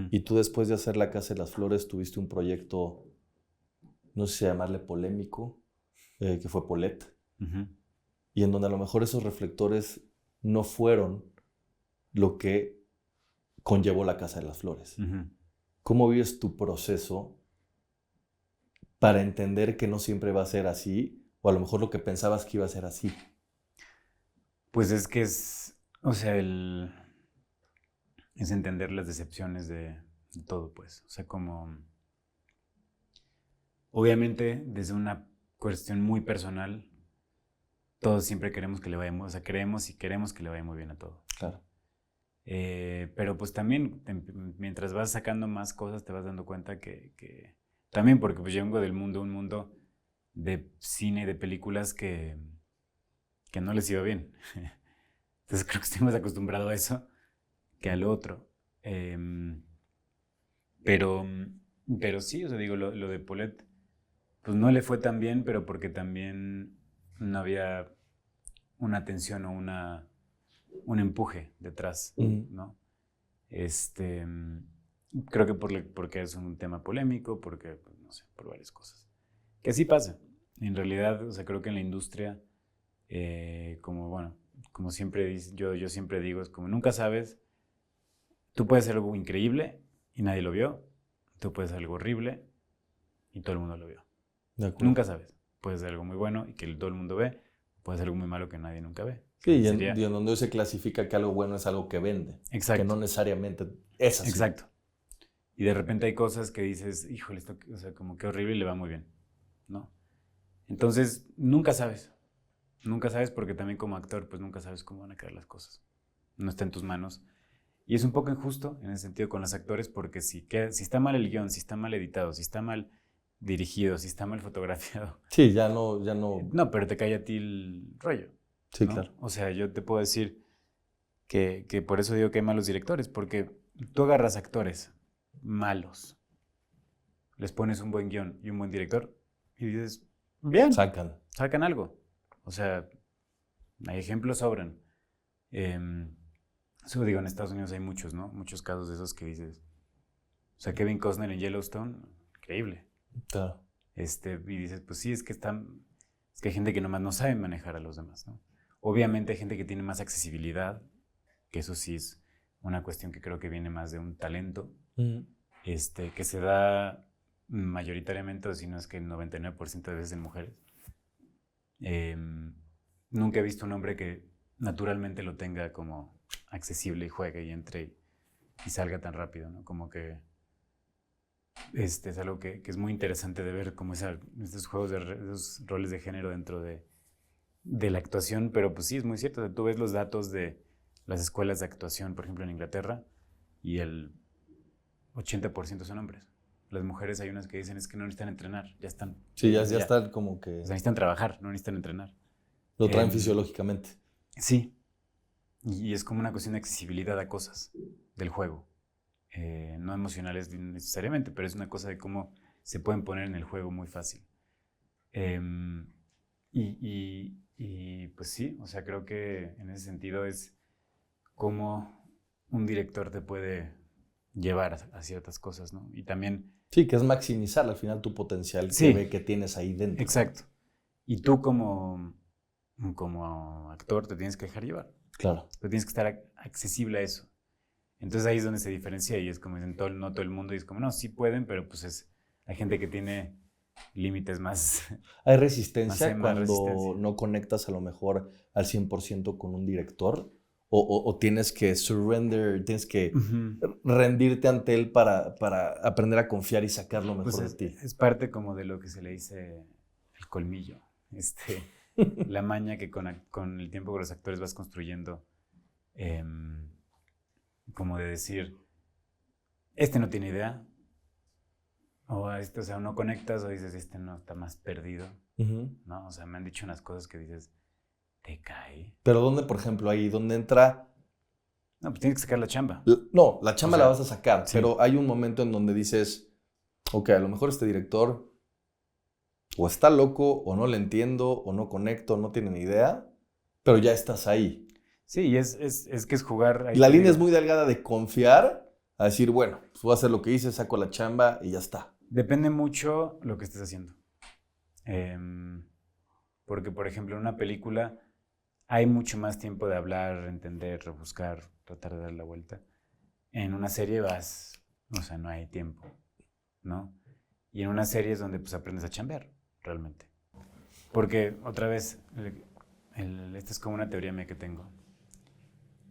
Y tú, después de hacer La Casa de las Flores, tuviste un proyecto, no sé si llamarle polémico, que fue Paulette. Y en donde a lo mejor esos reflectores no fueron lo que conllevó La Casa de las Flores. ¿Cómo vives tu proceso para entender que no siempre va a ser así, o a lo mejor lo que pensabas que iba a ser así?
Pues es que o sea, es entender las decepciones de todo, pues. O sea, como, obviamente, desde una cuestión muy personal, todos siempre queremos que le vaya muy, o sea, creemos y queremos que le vaya muy bien a todo.
Claro.
Pero pues también, mientras vas sacando más cosas, te vas dando cuenta que también, porque pues yo vengo del mundo, un mundo de cine, de películas que no les iba bien. Entonces creo que estoy más acostumbrado a eso que al otro. Pero sí, o sea, digo, lo de Paulette, pues no le fue tan bien, pero porque también no había una atención o un empuje detrás, ¿no? Creo que porque es un tema polémico, porque, pues, no sé, por varias cosas. Que sí pasa. En realidad, o sea, creo que en la industria, como siempre yo siempre digo, es como nunca sabes, tú puedes hacer algo increíble y nadie lo vio, tú puedes hacer algo horrible y todo el mundo lo vio. Nunca sabes. Puedes hacer algo muy bueno y que todo el mundo ve, puedes hacer algo muy malo que nadie nunca ve.
Sí, y en donde se clasifica que algo bueno es algo que vende.
Exacto.
Que no necesariamente es así.
Exacto. Y de repente hay cosas que dices, híjole, esto, o sea, como que horrible y le va muy bien, ¿no? Entonces, nunca sabes. Nunca sabes porque también como actor, pues nunca sabes cómo van a quedar las cosas. No está en tus manos. Y es un poco injusto en ese sentido con los actores porque si está mal el guión, si está mal editado, si está mal dirigido, si está mal fotografiado.
Sí, ya no.
No, pero te cae a ti el rollo.
Sí,
¿no?
claro.
O sea, yo te puedo decir que por eso digo que hay malos directores, porque tú agarras actores malos, les pones un buen guión y un buen director y dices, bien, sacan algo. O sea, hay ejemplos, sobran. Eso digo, en Estados Unidos hay muchos, ¿no? Muchos casos de esos que dices, o sea, Kevin Costner en Yellowstone, increíble.
Claro.
Y dices, pues sí, es que hay gente que nomás no sabe manejar a los demás, ¿no? Obviamente hay gente que tiene más accesibilidad, que eso sí es una cuestión que creo que viene más de un talento, que se da mayoritariamente, o si no es que el 99% de veces en mujeres. Nunca he visto un hombre que naturalmente lo tenga como accesible y juegue y entre y salga tan rápido, ¿no? Como que es algo que es muy interesante de ver, como estos juegos esos roles de género dentro de la actuación, pero pues sí, es muy cierto. O sea, tú ves los datos de las escuelas de actuación, por ejemplo, en Inglaterra, y el 80% son hombres. Las mujeres hay unas que dicen es que no necesitan entrenar, ya están.
Sí, ya están como que...
O sea, necesitan trabajar, no necesitan entrenar.
Lo traen fisiológicamente.
Sí. Y es como una cuestión de accesibilidad a cosas del juego. No emocionales necesariamente, pero es una cosa de cómo se pueden poner en el juego muy fácil. Y pues sí, o sea, creo que en ese sentido es cómo un director te puede llevar a ciertas cosas, ¿no? Y también...
Sí, que es maximizar al final tu potencial que ve que tienes ahí dentro.
Exacto. Y tú como actor te tienes que dejar llevar.
Claro.
Tú tienes que estar accesible a eso. Entonces ahí es donde se diferencia y es como dicen, no todo el mundo, y es como, no, sí pueden, pero pues hay gente que tiene límites más...
¿Hay resistencia
más
cuando
resistencia.
no conectas a lo mejor al 100% con un director? ¿O tienes que surrender, tienes que rendirte ante él para aprender a confiar y sacar lo mejor
Pues
de ti?
es parte como de lo que se le dice el colmillo, la maña que con el tiempo con los actores vas construyendo, como de decir, no tiene idea, o sea, no conectas o dices, no está más perdido, ¿no? O sea, me han dicho unas cosas que dices, te cae.
Pero ¿dónde, por ejemplo, ahí donde entra?
No, pues tienes que sacar la chamba.
No, la chamba
O sea,
la vas a sacar,
sí.
pero hay un momento en donde dices, ok, a lo mejor este director o está loco, o no le entiendo, o no conecto, no tiene ni idea, pero ya estás ahí.
Sí, y es que es jugar...
Y la línea es muy delgada de confiar a decir, bueno, pues voy a hacer lo que hice, saco la chamba y ya está.
Depende mucho lo que estés haciendo. Porque, por ejemplo, en una película hay mucho más tiempo de hablar, entender, rebuscar, tratar de dar la vuelta. En una serie o sea, no hay tiempo, ¿no? Y en una serie es donde pues aprendes a chambear, realmente. Porque, otra vez, esta es como una teoría mía que tengo,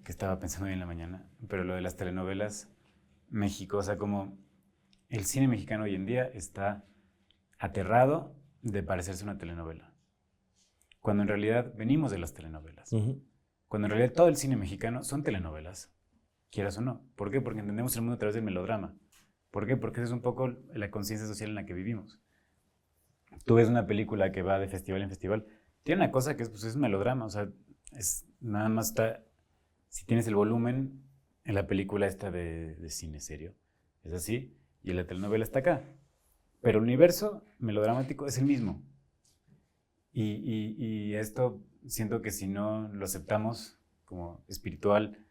que estaba pensando hoy en la mañana, pero lo de las telenovelas, México, o sea, como el cine mexicano hoy en día está aterrado de parecerse a una telenovela. Cuando en realidad venimos de las telenovelas. Cuando en realidad todo el cine mexicano son telenovelas, quieras o no. ¿Por qué? Porque entendemos el mundo a través del melodrama. ¿Por qué? Porque esa es un poco la conciencia social en la que vivimos. Tú ves una película que va de festival en festival, tiene una cosa que es un melodrama, o sea, nada más está, si tienes el volumen, en la película está de cine serio, es así, y la telenovela está acá. Pero el universo melodramático es el mismo. Y esto siento que si no lo aceptamos como espiritual,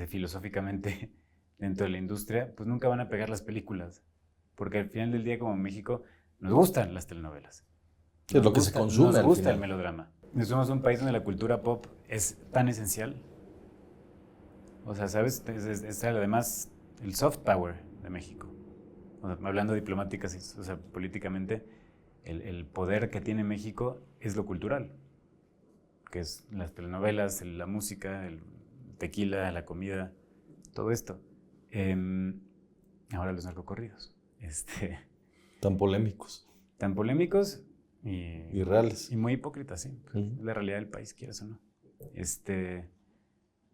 filosóficamente dentro de la industria, pues nunca van a pegar las películas. Porque al final del día, como en México, nos gustan las telenovelas.
Es lo que se consume.
Nos gusta el melodrama. Somos un país donde la cultura pop es tan esencial. O sea, ¿sabes? Es además el soft power de México. O sea, hablando diplomáticas, o sea, políticamente, el poder que tiene México es lo cultural, que es las telenovelas, la música, el tequila, la comida, todo esto. Ahora los narcocorridos.
Tan polémicos.
Tan polémicos y
reales.
Y muy hipócritas, sí. Es la realidad del país, quieras o no.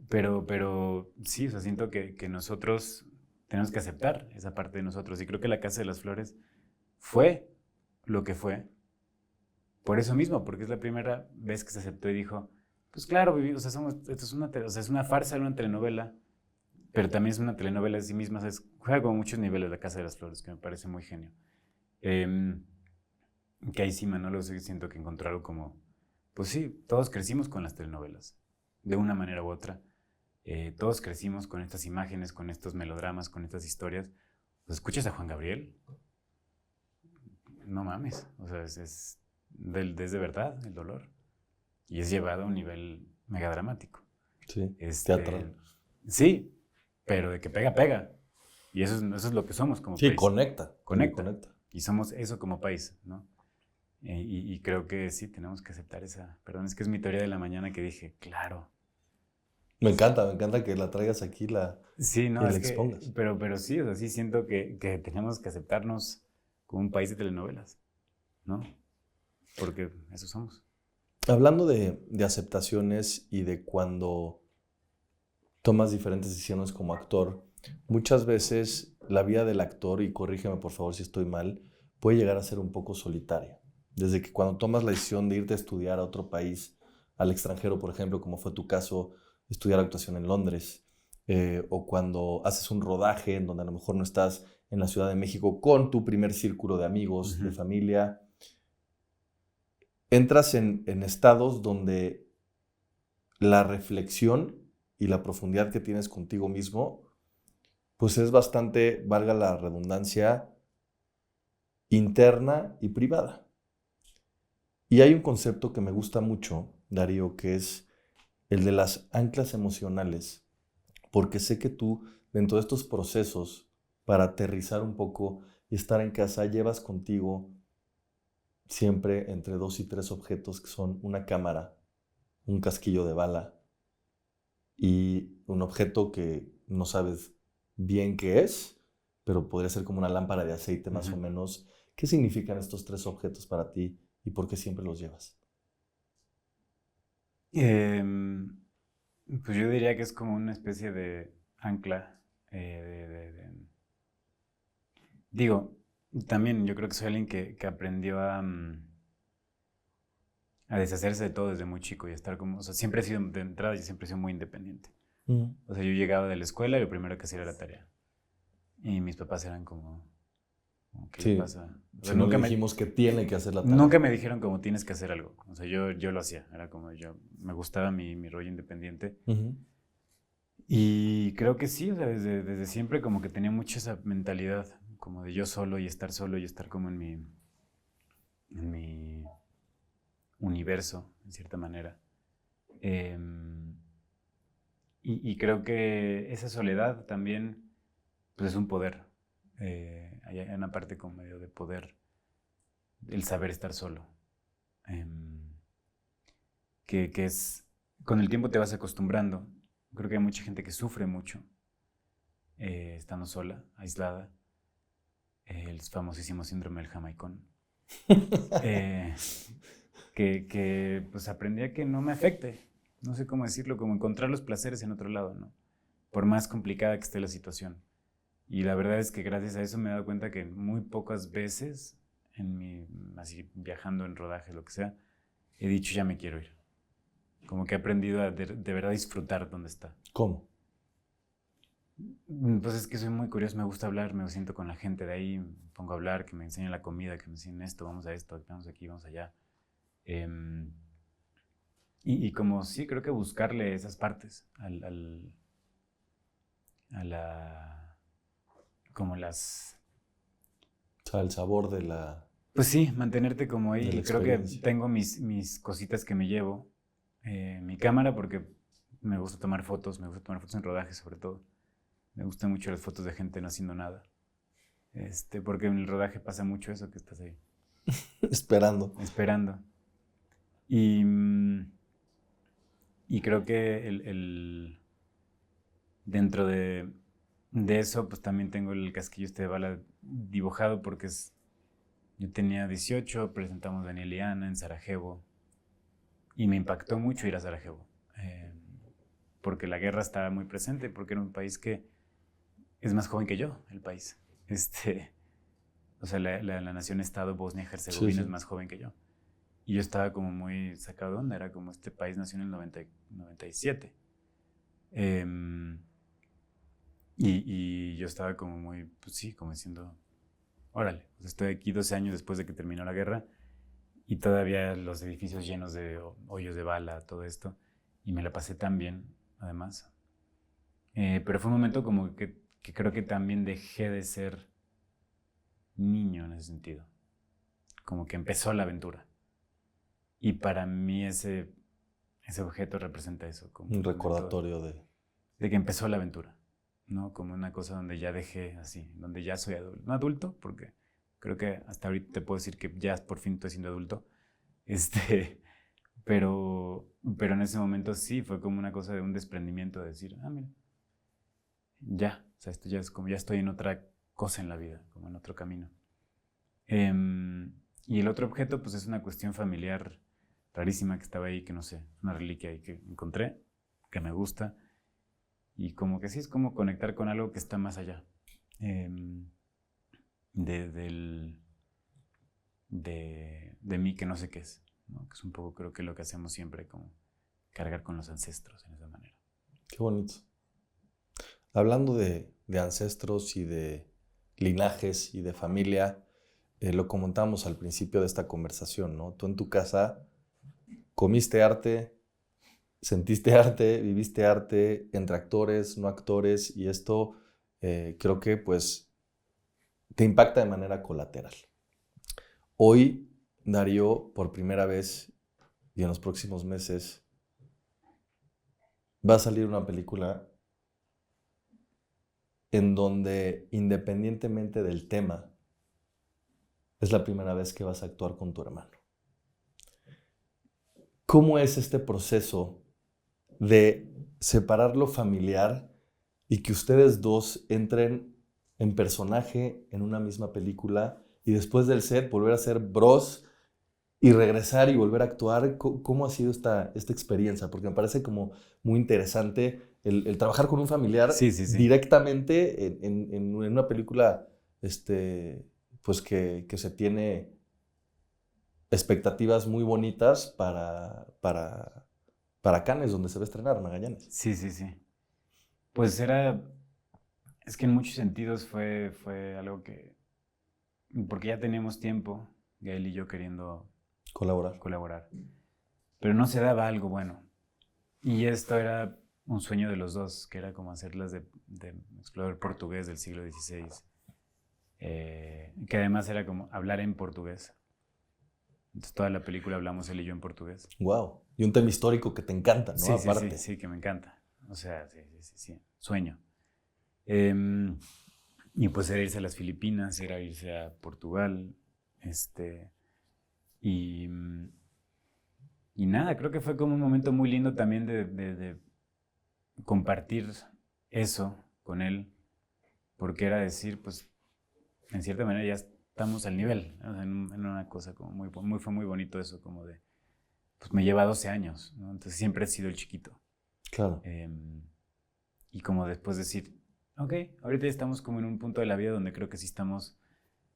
Pero sí, o sea, siento que nosotros tenemos que aceptar esa parte de nosotros. Y creo que La Casa de las Flores fue lo que fue por eso mismo, porque es la primera vez que se aceptó y dijo, pues claro, o sea, es una farsa, una telenovela, pero también es una telenovela de sí misma, o sea, juega con muchos niveles La Casa de las Flores, que me parece muy genio. Que ahí sí, Manolo, siento que encontró algo como, pues sí, todos crecimos con las telenovelas, de una manera u otra. Todos crecimos con estas imágenes, con estos melodramas, con estas historias. Pues, ¿escuchas a Juan Gabriel? No mames, o sea, es de verdad el dolor. Y es llevado a un nivel megadramático.
Sí, teatral.
Sí, pero de que pega, pega. Y eso es lo que somos como país.
Sí, conecta.
Y somos eso como país, ¿no? Y creo que sí, tenemos que aceptar esa... Perdón, es que es mi teoría de la mañana que dije, claro.
Me encanta que la traigas aquí
Sí,
y
no,
la
es que...
expongas.
Pero sí, o sea, sí siento que tenemos que aceptarnos como un país de telenovelas, ¿no? Porque eso somos.
Hablando de aceptaciones y de cuando tomas diferentes decisiones como actor, muchas veces la vida del actor, y corrígeme por favor si estoy mal, puede llegar a ser un poco solitaria. Desde que cuando tomas la decisión de irte a estudiar a otro país, al extranjero, por ejemplo, como fue tu caso, estudiar actuación en Londres, o cuando haces un rodaje en donde a lo mejor no estás en la Ciudad de México con tu primer círculo de amigos, de familia, entras en estados donde la reflexión y la profundidad que tienes contigo mismo, pues es bastante, valga la redundancia, interna y privada. Y hay un concepto que me gusta mucho, Darío, que es el de las anclas emocionales, porque sé que tú, dentro de estos procesos, para aterrizar un poco y estar en casa, llevas contigo siempre entre 2 y 3 objetos que son una cámara, un casquillo de bala y un objeto que no sabes bien qué es, pero podría ser como una lámpara de aceite más o menos. ¿Qué significan estos 3 objetos para ti y por qué siempre los llevas?
Pues yo diría que es como una especie de ancla. Digo, también yo creo que soy alguien que aprendió a deshacerse de todo desde muy chico y a estar como, o sea, siempre he sido, de entrada, yo siempre he sido muy independiente. O sea, yo llegaba de la escuela y lo primero que hacía era la tarea. Y mis papás eran como ¿qué le
Sí,
pasa? O sea,
si no le dijimos que tiene que hacer la tarea.
nunca me dijeron como tienes que hacer algo. O sea, yo lo hacía. Era como yo, me gustaba mi rollo independiente. Y creo que sí, o sea, desde siempre como que tenía mucho esa mentalidad, como de yo solo y estar como en mi universo, en cierta manera. Y creo que esa soledad también, pues es un poder. Hay una parte como medio de poder, el saber estar solo. Que es, con el tiempo te vas acostumbrando. Creo que hay mucha gente que sufre mucho estando sola, aislada. El famosísimo síndrome del jamaicón. Que pues aprendí a que no me afecte. No sé cómo decirlo, como encontrar los placeres en otro lado, ¿no? Por más complicada que esté la situación. Y la verdad es que gracias a eso me he dado cuenta que muy pocas veces, así viajando en rodaje, lo que sea, he dicho ya me quiero ir. Como que he aprendido a de verdad disfrutar donde está.
¿Cómo?
Pues es que soy muy curioso, me gusta hablar, me siento con la gente de ahí, me pongo a hablar, que me enseñen la comida, que me enseñen esto, vamos a esto, vamos aquí, vamos allá. Y como sí, creo que buscarle esas partes a la... como las...
O sea, el sabor de la...
Pues sí, mantenerte como
De
ahí.
la
Y creo que
experiencia.
tengo mis cositas que me llevo. Mi cámara porque me gusta tomar fotos en rodaje sobre todo. Me gustan mucho las fotos de gente no haciendo nada. Porque en el rodaje pasa mucho eso, que estás ahí
Esperando.
esperando. Y creo que dentro de eso, pues también tengo el casquillo de bala dibujado porque yo tenía 18, presentamos Daniel y Ana en Sarajevo y me impactó mucho ir a Sarajevo. Porque la guerra estaba muy presente, porque era un país que es más joven que yo, el país. O sea, la nación-estado Bosnia-Herzegovina es más joven que yo. Y yo estaba como muy sacado de onda, era como este país nació en el 97. Y yo estaba como muy, pues sí, como diciendo, órale, pues estoy aquí 12 años después de que terminó la guerra y todavía los edificios llenos de hoyos de bala, todo esto, y me la pasé tan bien, además. Pero fue un momento como que creo que también dejé de ser niño en ese sentido. Como que empezó la aventura. Y para mí ese objeto representa eso. Como
Un recordatorio
de que empezó la aventura, ¿no? Como una cosa donde ya dejé así, donde ya soy adulto. No adulto, porque Creo que hasta ahorita te puedo decir que ya por fin estoy siendo adulto. Pero en ese momento sí, fue como una cosa de un desprendimiento, de decir, mira, ya, o sea, esto ya es como, ya estoy en otra cosa en la vida, como en otro camino. Y el otro objeto, pues es una cuestión familiar rarísima que estaba ahí, que no sé, una reliquia ahí que encontré, que me gusta, y como que sí, es como conectar con algo que está más allá de mí, que no sé qué es, ¿no? Que es un poco, creo que lo que hacemos siempre, como cargar con los ancestros en esa manera.
Qué bonito. Hablando de ancestros y de linajes y de familia, lo comentamos al principio de esta conversación, ¿no? Tú en tu casa comiste arte, sentiste arte, viviste arte entre actores, no actores, y esto creo que pues te impacta de manera colateral. Hoy, Darío, por primera vez y en los próximos meses, va a salir una película en donde, independientemente del tema, es la primera vez que vas a actuar con tu hermano. ¿Cómo es este proceso de separar lo familiar y que ustedes dos entren en personaje en una misma película y después del set volver a ser bros y regresar y volver a actuar? ¿Cómo ha sido esta experiencia? Porque me parece como muy interesante el trabajar con un familiar
Sí.
directamente en una película pues que se tiene expectativas muy bonitas para Cannes, donde se va a estrenar Magallanes.
Sí. Pues es que en muchos sentidos fue algo que, porque ya teníamos tiempo, Gael y yo queriendo colaborar, pero no se daba algo bueno. Y esto era un sueño de los dos, que era como hacerlas de explorador portugués del siglo XVI, que además era como hablar en portugués. Entonces toda la película hablamos él y yo en portugués.
Wow. Y un tema histórico que te encanta, ¿no? Aparte.
Sí, que me encanta. O sea, sí. Sueño. Y pues era irse a las Filipinas, era irse a Portugal. Y nada, creo que fue como un momento muy lindo también de compartir eso con él, porque era decir, pues, en cierta manera ya estamos al nivel, ¿no? En una cosa como fue muy bonito eso, como de, pues me lleva 12 años, ¿no? Entonces siempre he sido el chiquito.
Claro.
Y como después decir, ok, ahorita ya estamos como en un punto de la vida donde creo que sí estamos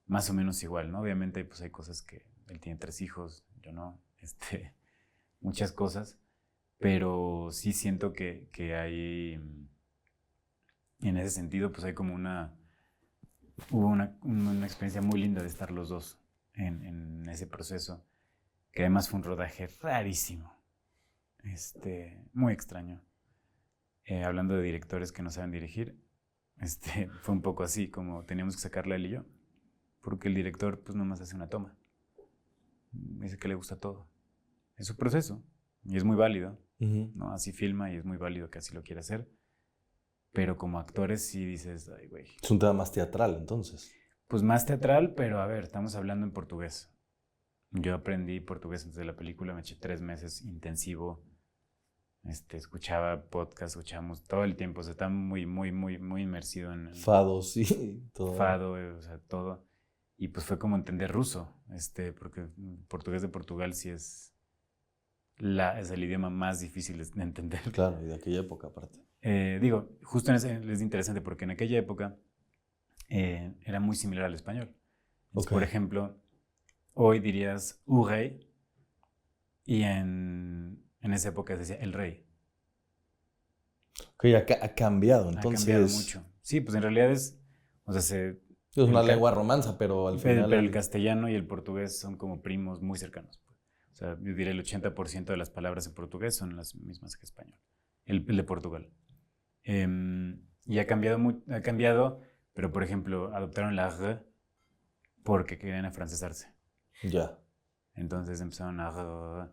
más o menos igual, ¿no? Obviamente pues hay cosas que él tiene 3 hijos, yo no, muchas cosas, pero sí siento que hay, en ese sentido, pues hay como hubo una experiencia muy linda de estar los dos en ese proceso, que además fue un rodaje rarísimo, muy extraño. Hablando de directores que no saben dirigir, fue un poco así, como teníamos que sacarla él y yo, porque el director pues nomás hace una toma, dice que le gusta todo, es su proceso, y es muy válido, ¿no? Así filma y es muy válido que así lo quiera hacer, pero como actores sí dices, ay güey.
Es un tema más teatral, entonces.
Pues más teatral, pero a ver, estamos hablando en portugués. Yo aprendí portugués antes de la película, me eché 3 meses intensivo, escuchaba podcast, escuchamos todo el tiempo, o sea, estaba muy inmersido en
Fado, sí, todo.
Fado, o sea, todo. Y pues fue como entender ruso, porque portugués de Portugal sí es el idioma más difícil de entender.
Claro, y de aquella época aparte.
Digo, justo es interesante porque en aquella época era muy similar al español. Entonces,
Okay.
por ejemplo, hoy dirías rei y en esa época se decía el rey.
Ok, ha cambiado, entonces.
Ha cambiado mucho. Sí, pues en realidad es
una lengua romanza, pero al final.
Pero el castellano y el portugués son como primos muy cercanos. O sea, yo diría el 80% de las palabras en portugués son las mismas que español. El de Portugal. Y ha cambiado, pero por ejemplo, adoptaron la R porque querían afrancesarse.
Ya.
Entonces empezaron a R,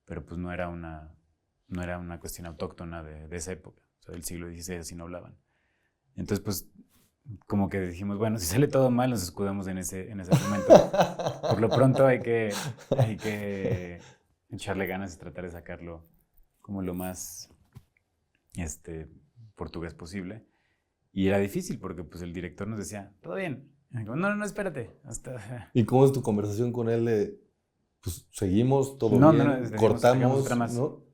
pero pues no era una cuestión autóctona de esa época. O sea, del siglo XVI así no hablaban. Entonces, pues, como que dijimos, bueno, si sale todo mal, nos escudamos en ese argumento. Por lo pronto hay que echarle ganas y tratar de sacarlo como lo más portugués posible. Y era difícil porque pues el director nos decía, todo bien. Y digo, no, espérate.
¿Y cómo es tu conversación con él de, pues, seguimos, todo
No,
bien,
decimos,
cortamos,
otra más.
¿no?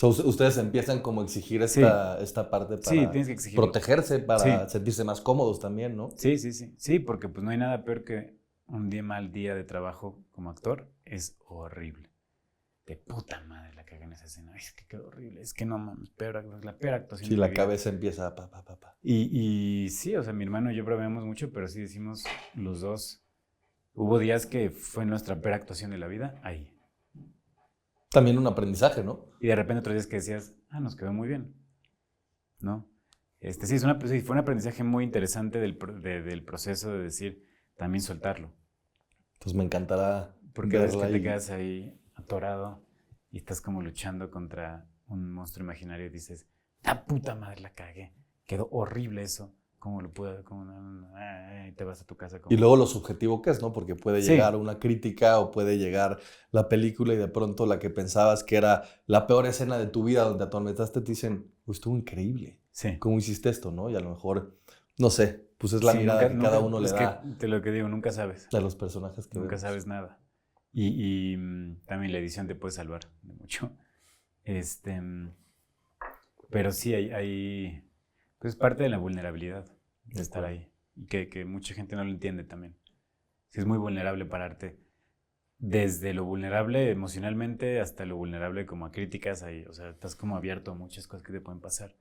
O sea, ustedes empiezan como a exigir
Sí.
esta parte para
Sí, tienes que exigirlo.
protegerse, para sentirse más cómodos también, ¿no?
Sí. Sí, porque pues no hay nada peor que un mal día de trabajo como actor. Es horrible. De puta madre la cagué en esa escena. Es que quedó horrible. Es que no mames, la peor actuación.
Sí, la cabeza empieza a pa.
Y sí, o sea, mi hermano y yo bromeamos mucho, pero sí decimos los dos. Hubo días que fue nuestra peor actuación de la vida, ahí.
También un aprendizaje, ¿no?
Y de repente otros días que decías, nos quedó muy bien, ¿no? Sí, fue un aprendizaje muy interesante del proceso de decir, también soltarlo.
Pues me encantará.
Porque a veces que te quedas ahí atorado y estás como luchando contra un monstruo imaginario y dices, ¡la puta madre la cagué! Quedó horrible eso. ¿Cómo lo puedo? Y te vas a tu casa.
Y luego lo subjetivo que es, ¿no? Porque puede llegar una crítica o puede llegar la película y de pronto la que pensabas que era la peor escena de tu vida donde atormentaste te dicen, pues estuvo increíble.
Sí.
¿Cómo hiciste esto, no? Y a lo mejor, no sé, pues es la mirada que cada uno le da.
Que lo que digo, nunca sabes.
A los personajes que
nunca
vemos.
Sabes nada. Y también la edición te puede salvar de mucho. Pero sí hay pues parte de la vulnerabilidad de estar ahí. Y que mucha gente no lo entiende también. Sí, es muy vulnerable pararte. Desde lo vulnerable emocionalmente hasta lo vulnerable como a críticas. O sea, estás como abierto a muchas cosas que te pueden pasar.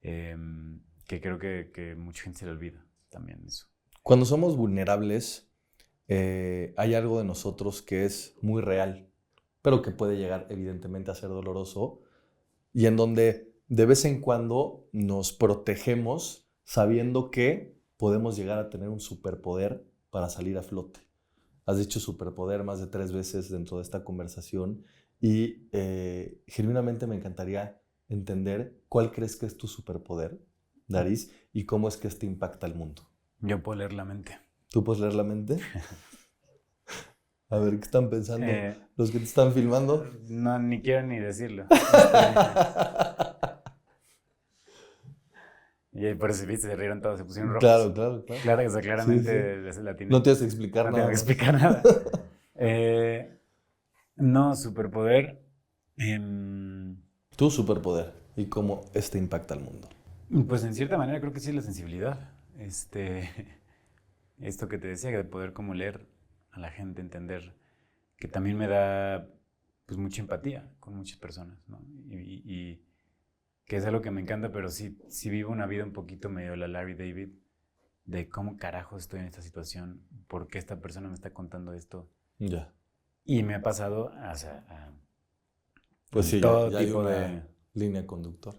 Que creo que mucha gente se le olvida también eso.
Cuando somos vulnerables, hay algo de nosotros que es muy real, pero que puede llegar evidentemente a ser doloroso y en donde de vez en cuando nos protegemos sabiendo que podemos llegar a tener un superpoder para salir a flote. Has dicho superpoder más de 3 veces dentro de esta conversación y genuinamente me encantaría entender cuál crees que es tu superpoder, Daris, y cómo es que este impacta al mundo.
Yo puedo leer la mente.
¿Tú puedes leer la mente? A ver, ¿qué están pensando los que te están filmando?
No, ni quiero ni decirlo. Y por eso, viste, se rieron todos, se pusieron rojos.
Claro.
Claramente
sí.
la tiene.
No tienes que explicar nada.
No tengo que explicar nada. No, superpoder.
Tu superpoder y cómo este impacta al mundo.
Pues en cierta manera creo que sí es la sensibilidad. Esto que te decía, de poder como leer a la gente, entender, que también me da pues mucha empatía con muchas personas, ¿no? Y que es algo que me encanta, pero sí vivo una vida un poquito medio la Larry David, de cómo carajo estoy en esta situación, por qué esta persona me está contando esto.
Ya.
Y me ha pasado
pues sí,
todo
ya
tipo
hay una
de
línea conductora.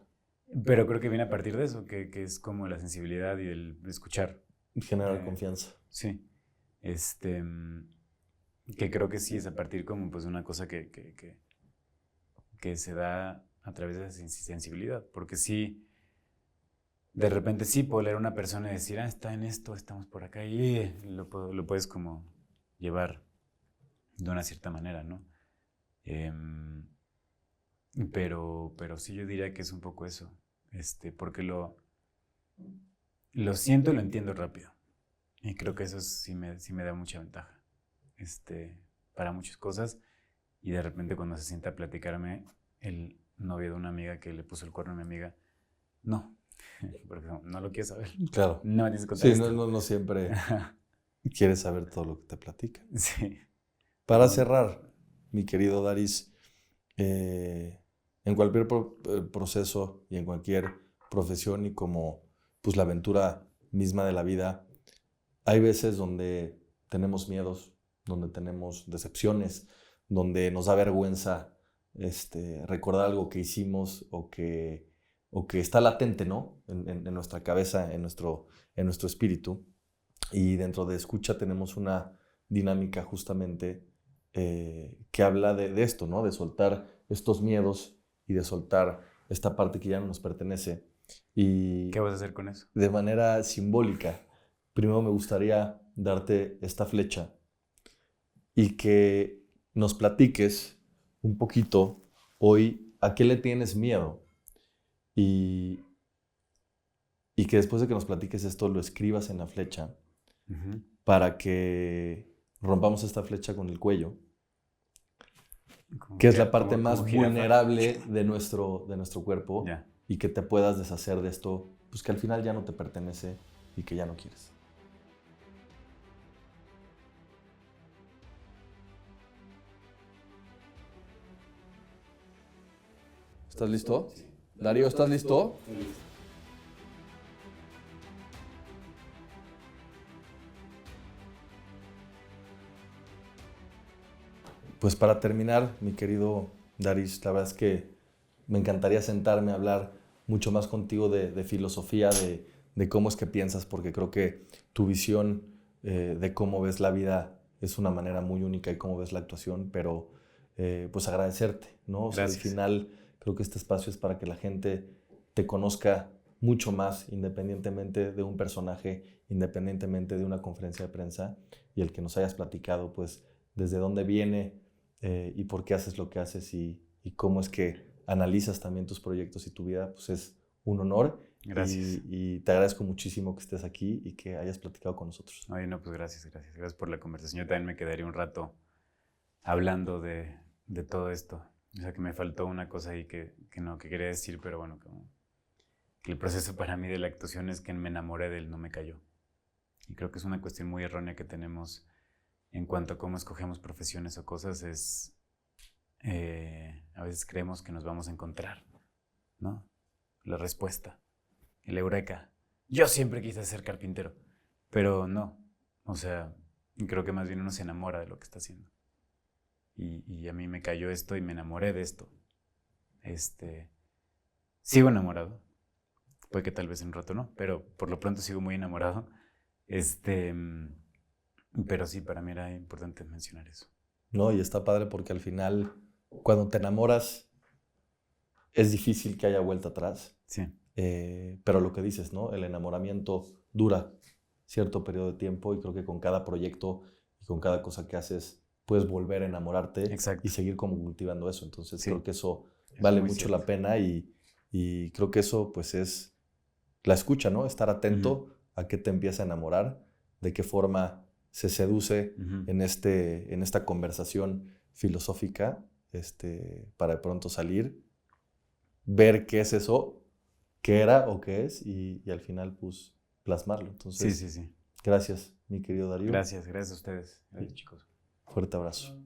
Pero creo que viene a partir de eso, que es como la sensibilidad y el escuchar.
Generar confianza.
Sí. Que creo que sí es a partir como pues una cosa que se da a través de esa sensibilidad. Porque sí, de repente sí puedo leer a una persona y decir, está en esto, estamos por acá, y lo puedes como llevar de una cierta manera, ¿no? Pero sí yo diría que es un poco eso, porque lo siento y lo entiendo rápido. Y creo que eso sí me da mucha ventaja, para muchas cosas. Y de repente cuando se sienta a platicarme el novio de una amiga que le puso el cuerno a mi amiga, no, porque no lo quieres saber.
Claro.
No me tienes que contar esto.
No siempre quieres saber todo lo que te platican.
Sí.
Para cerrar, mi querido Daris, en cualquier proceso y en cualquier profesión y como pues la aventura misma de la vida, hay veces donde tenemos miedos, donde tenemos decepciones, donde nos da vergüenza recordar algo que hicimos o que está latente, ¿no? En nuestra cabeza, en nuestro espíritu. Y dentro de Escucha tenemos una dinámica justamente que habla de esto, ¿no? De soltar estos miedos y de soltar esta parte que ya no nos pertenece. Y
¿Qué vas a hacer con eso?
de manera simbólica, primero me gustaría darte esta flecha y que nos platiques un poquito hoy a qué le tienes miedo y, y que después de que nos platiques esto lo escribas en la flecha
Ujú.
para que rompamos esta flecha con el cuello,
Como
que es
jira-
la parte
como
más
jirafa.
vulnerable de nuestro cuerpo,
Ya.
y que te puedas deshacer de esto, pues que al final ya no te pertenece y que ya no quieres. ¿Estás listo? Darío, ¿estás listo? Pues para terminar, mi querido Daris, la verdad es que me encantaría sentarme a hablar mucho más contigo de filosofía, de cómo es que piensas, porque creo que tu visión de cómo ves la vida es una manera muy única y cómo ves la actuación, pero pues agradecerte, ¿no? O sea, al
Gracias.
final creo que este espacio es para que la gente te conozca mucho más, independientemente de un personaje, independientemente de una conferencia de prensa, y el que nos hayas platicado, pues, desde dónde viene y por qué haces lo que haces y cómo es que analizas también tus proyectos y tu vida, pues es un honor.
Gracias.
Y te agradezco muchísimo que estés aquí y que hayas platicado con nosotros.
Oye, no, pues gracias. Gracias por la conversación. Yo también me quedaría un rato hablando de todo esto. O sea, que me faltó una cosa ahí que quería decir, pero bueno, como que el proceso para mí de la actuación es que me enamoré de él, no me cayó. Y creo que es una cuestión muy errónea que tenemos en cuanto a cómo escogemos profesiones o cosas, es a veces creemos que nos vamos a encontrar, ¿no? La respuesta, el eureka. Yo siempre quise ser carpintero, pero no. O sea, creo que más bien uno se enamora de lo que está haciendo. Y a mí me cayó esto y me enamoré de esto. Sigo enamorado. Puede que tal vez en un rato no, pero por lo pronto sigo muy enamorado. Pero sí, para mí era importante mencionar eso.
No, y está padre porque al final, cuando te enamoras, es difícil que haya vuelta atrás.
Sí,
Pero lo que dices, ¿no? El enamoramiento dura cierto periodo de tiempo y creo que con cada proyecto y con cada cosa que haces puedes volver a enamorarte
exacto.
y seguir como cultivando eso. Entonces
Sí,
creo que eso
es
vale
muy
mucho
cierto.
la pena y creo que eso pues es la escucha, ¿no? Estar atento a qué te empieza a enamorar, de qué forma se seduce en esta conversación filosófica, para de pronto salir, ver qué es eso, qué era o qué es y al final pues plasmarlo.
Sí,
Entonces,
sí, sí.
gracias, mi querido Darío.
Gracias a ustedes. Gracias, chicos.
Fuerte abrazo.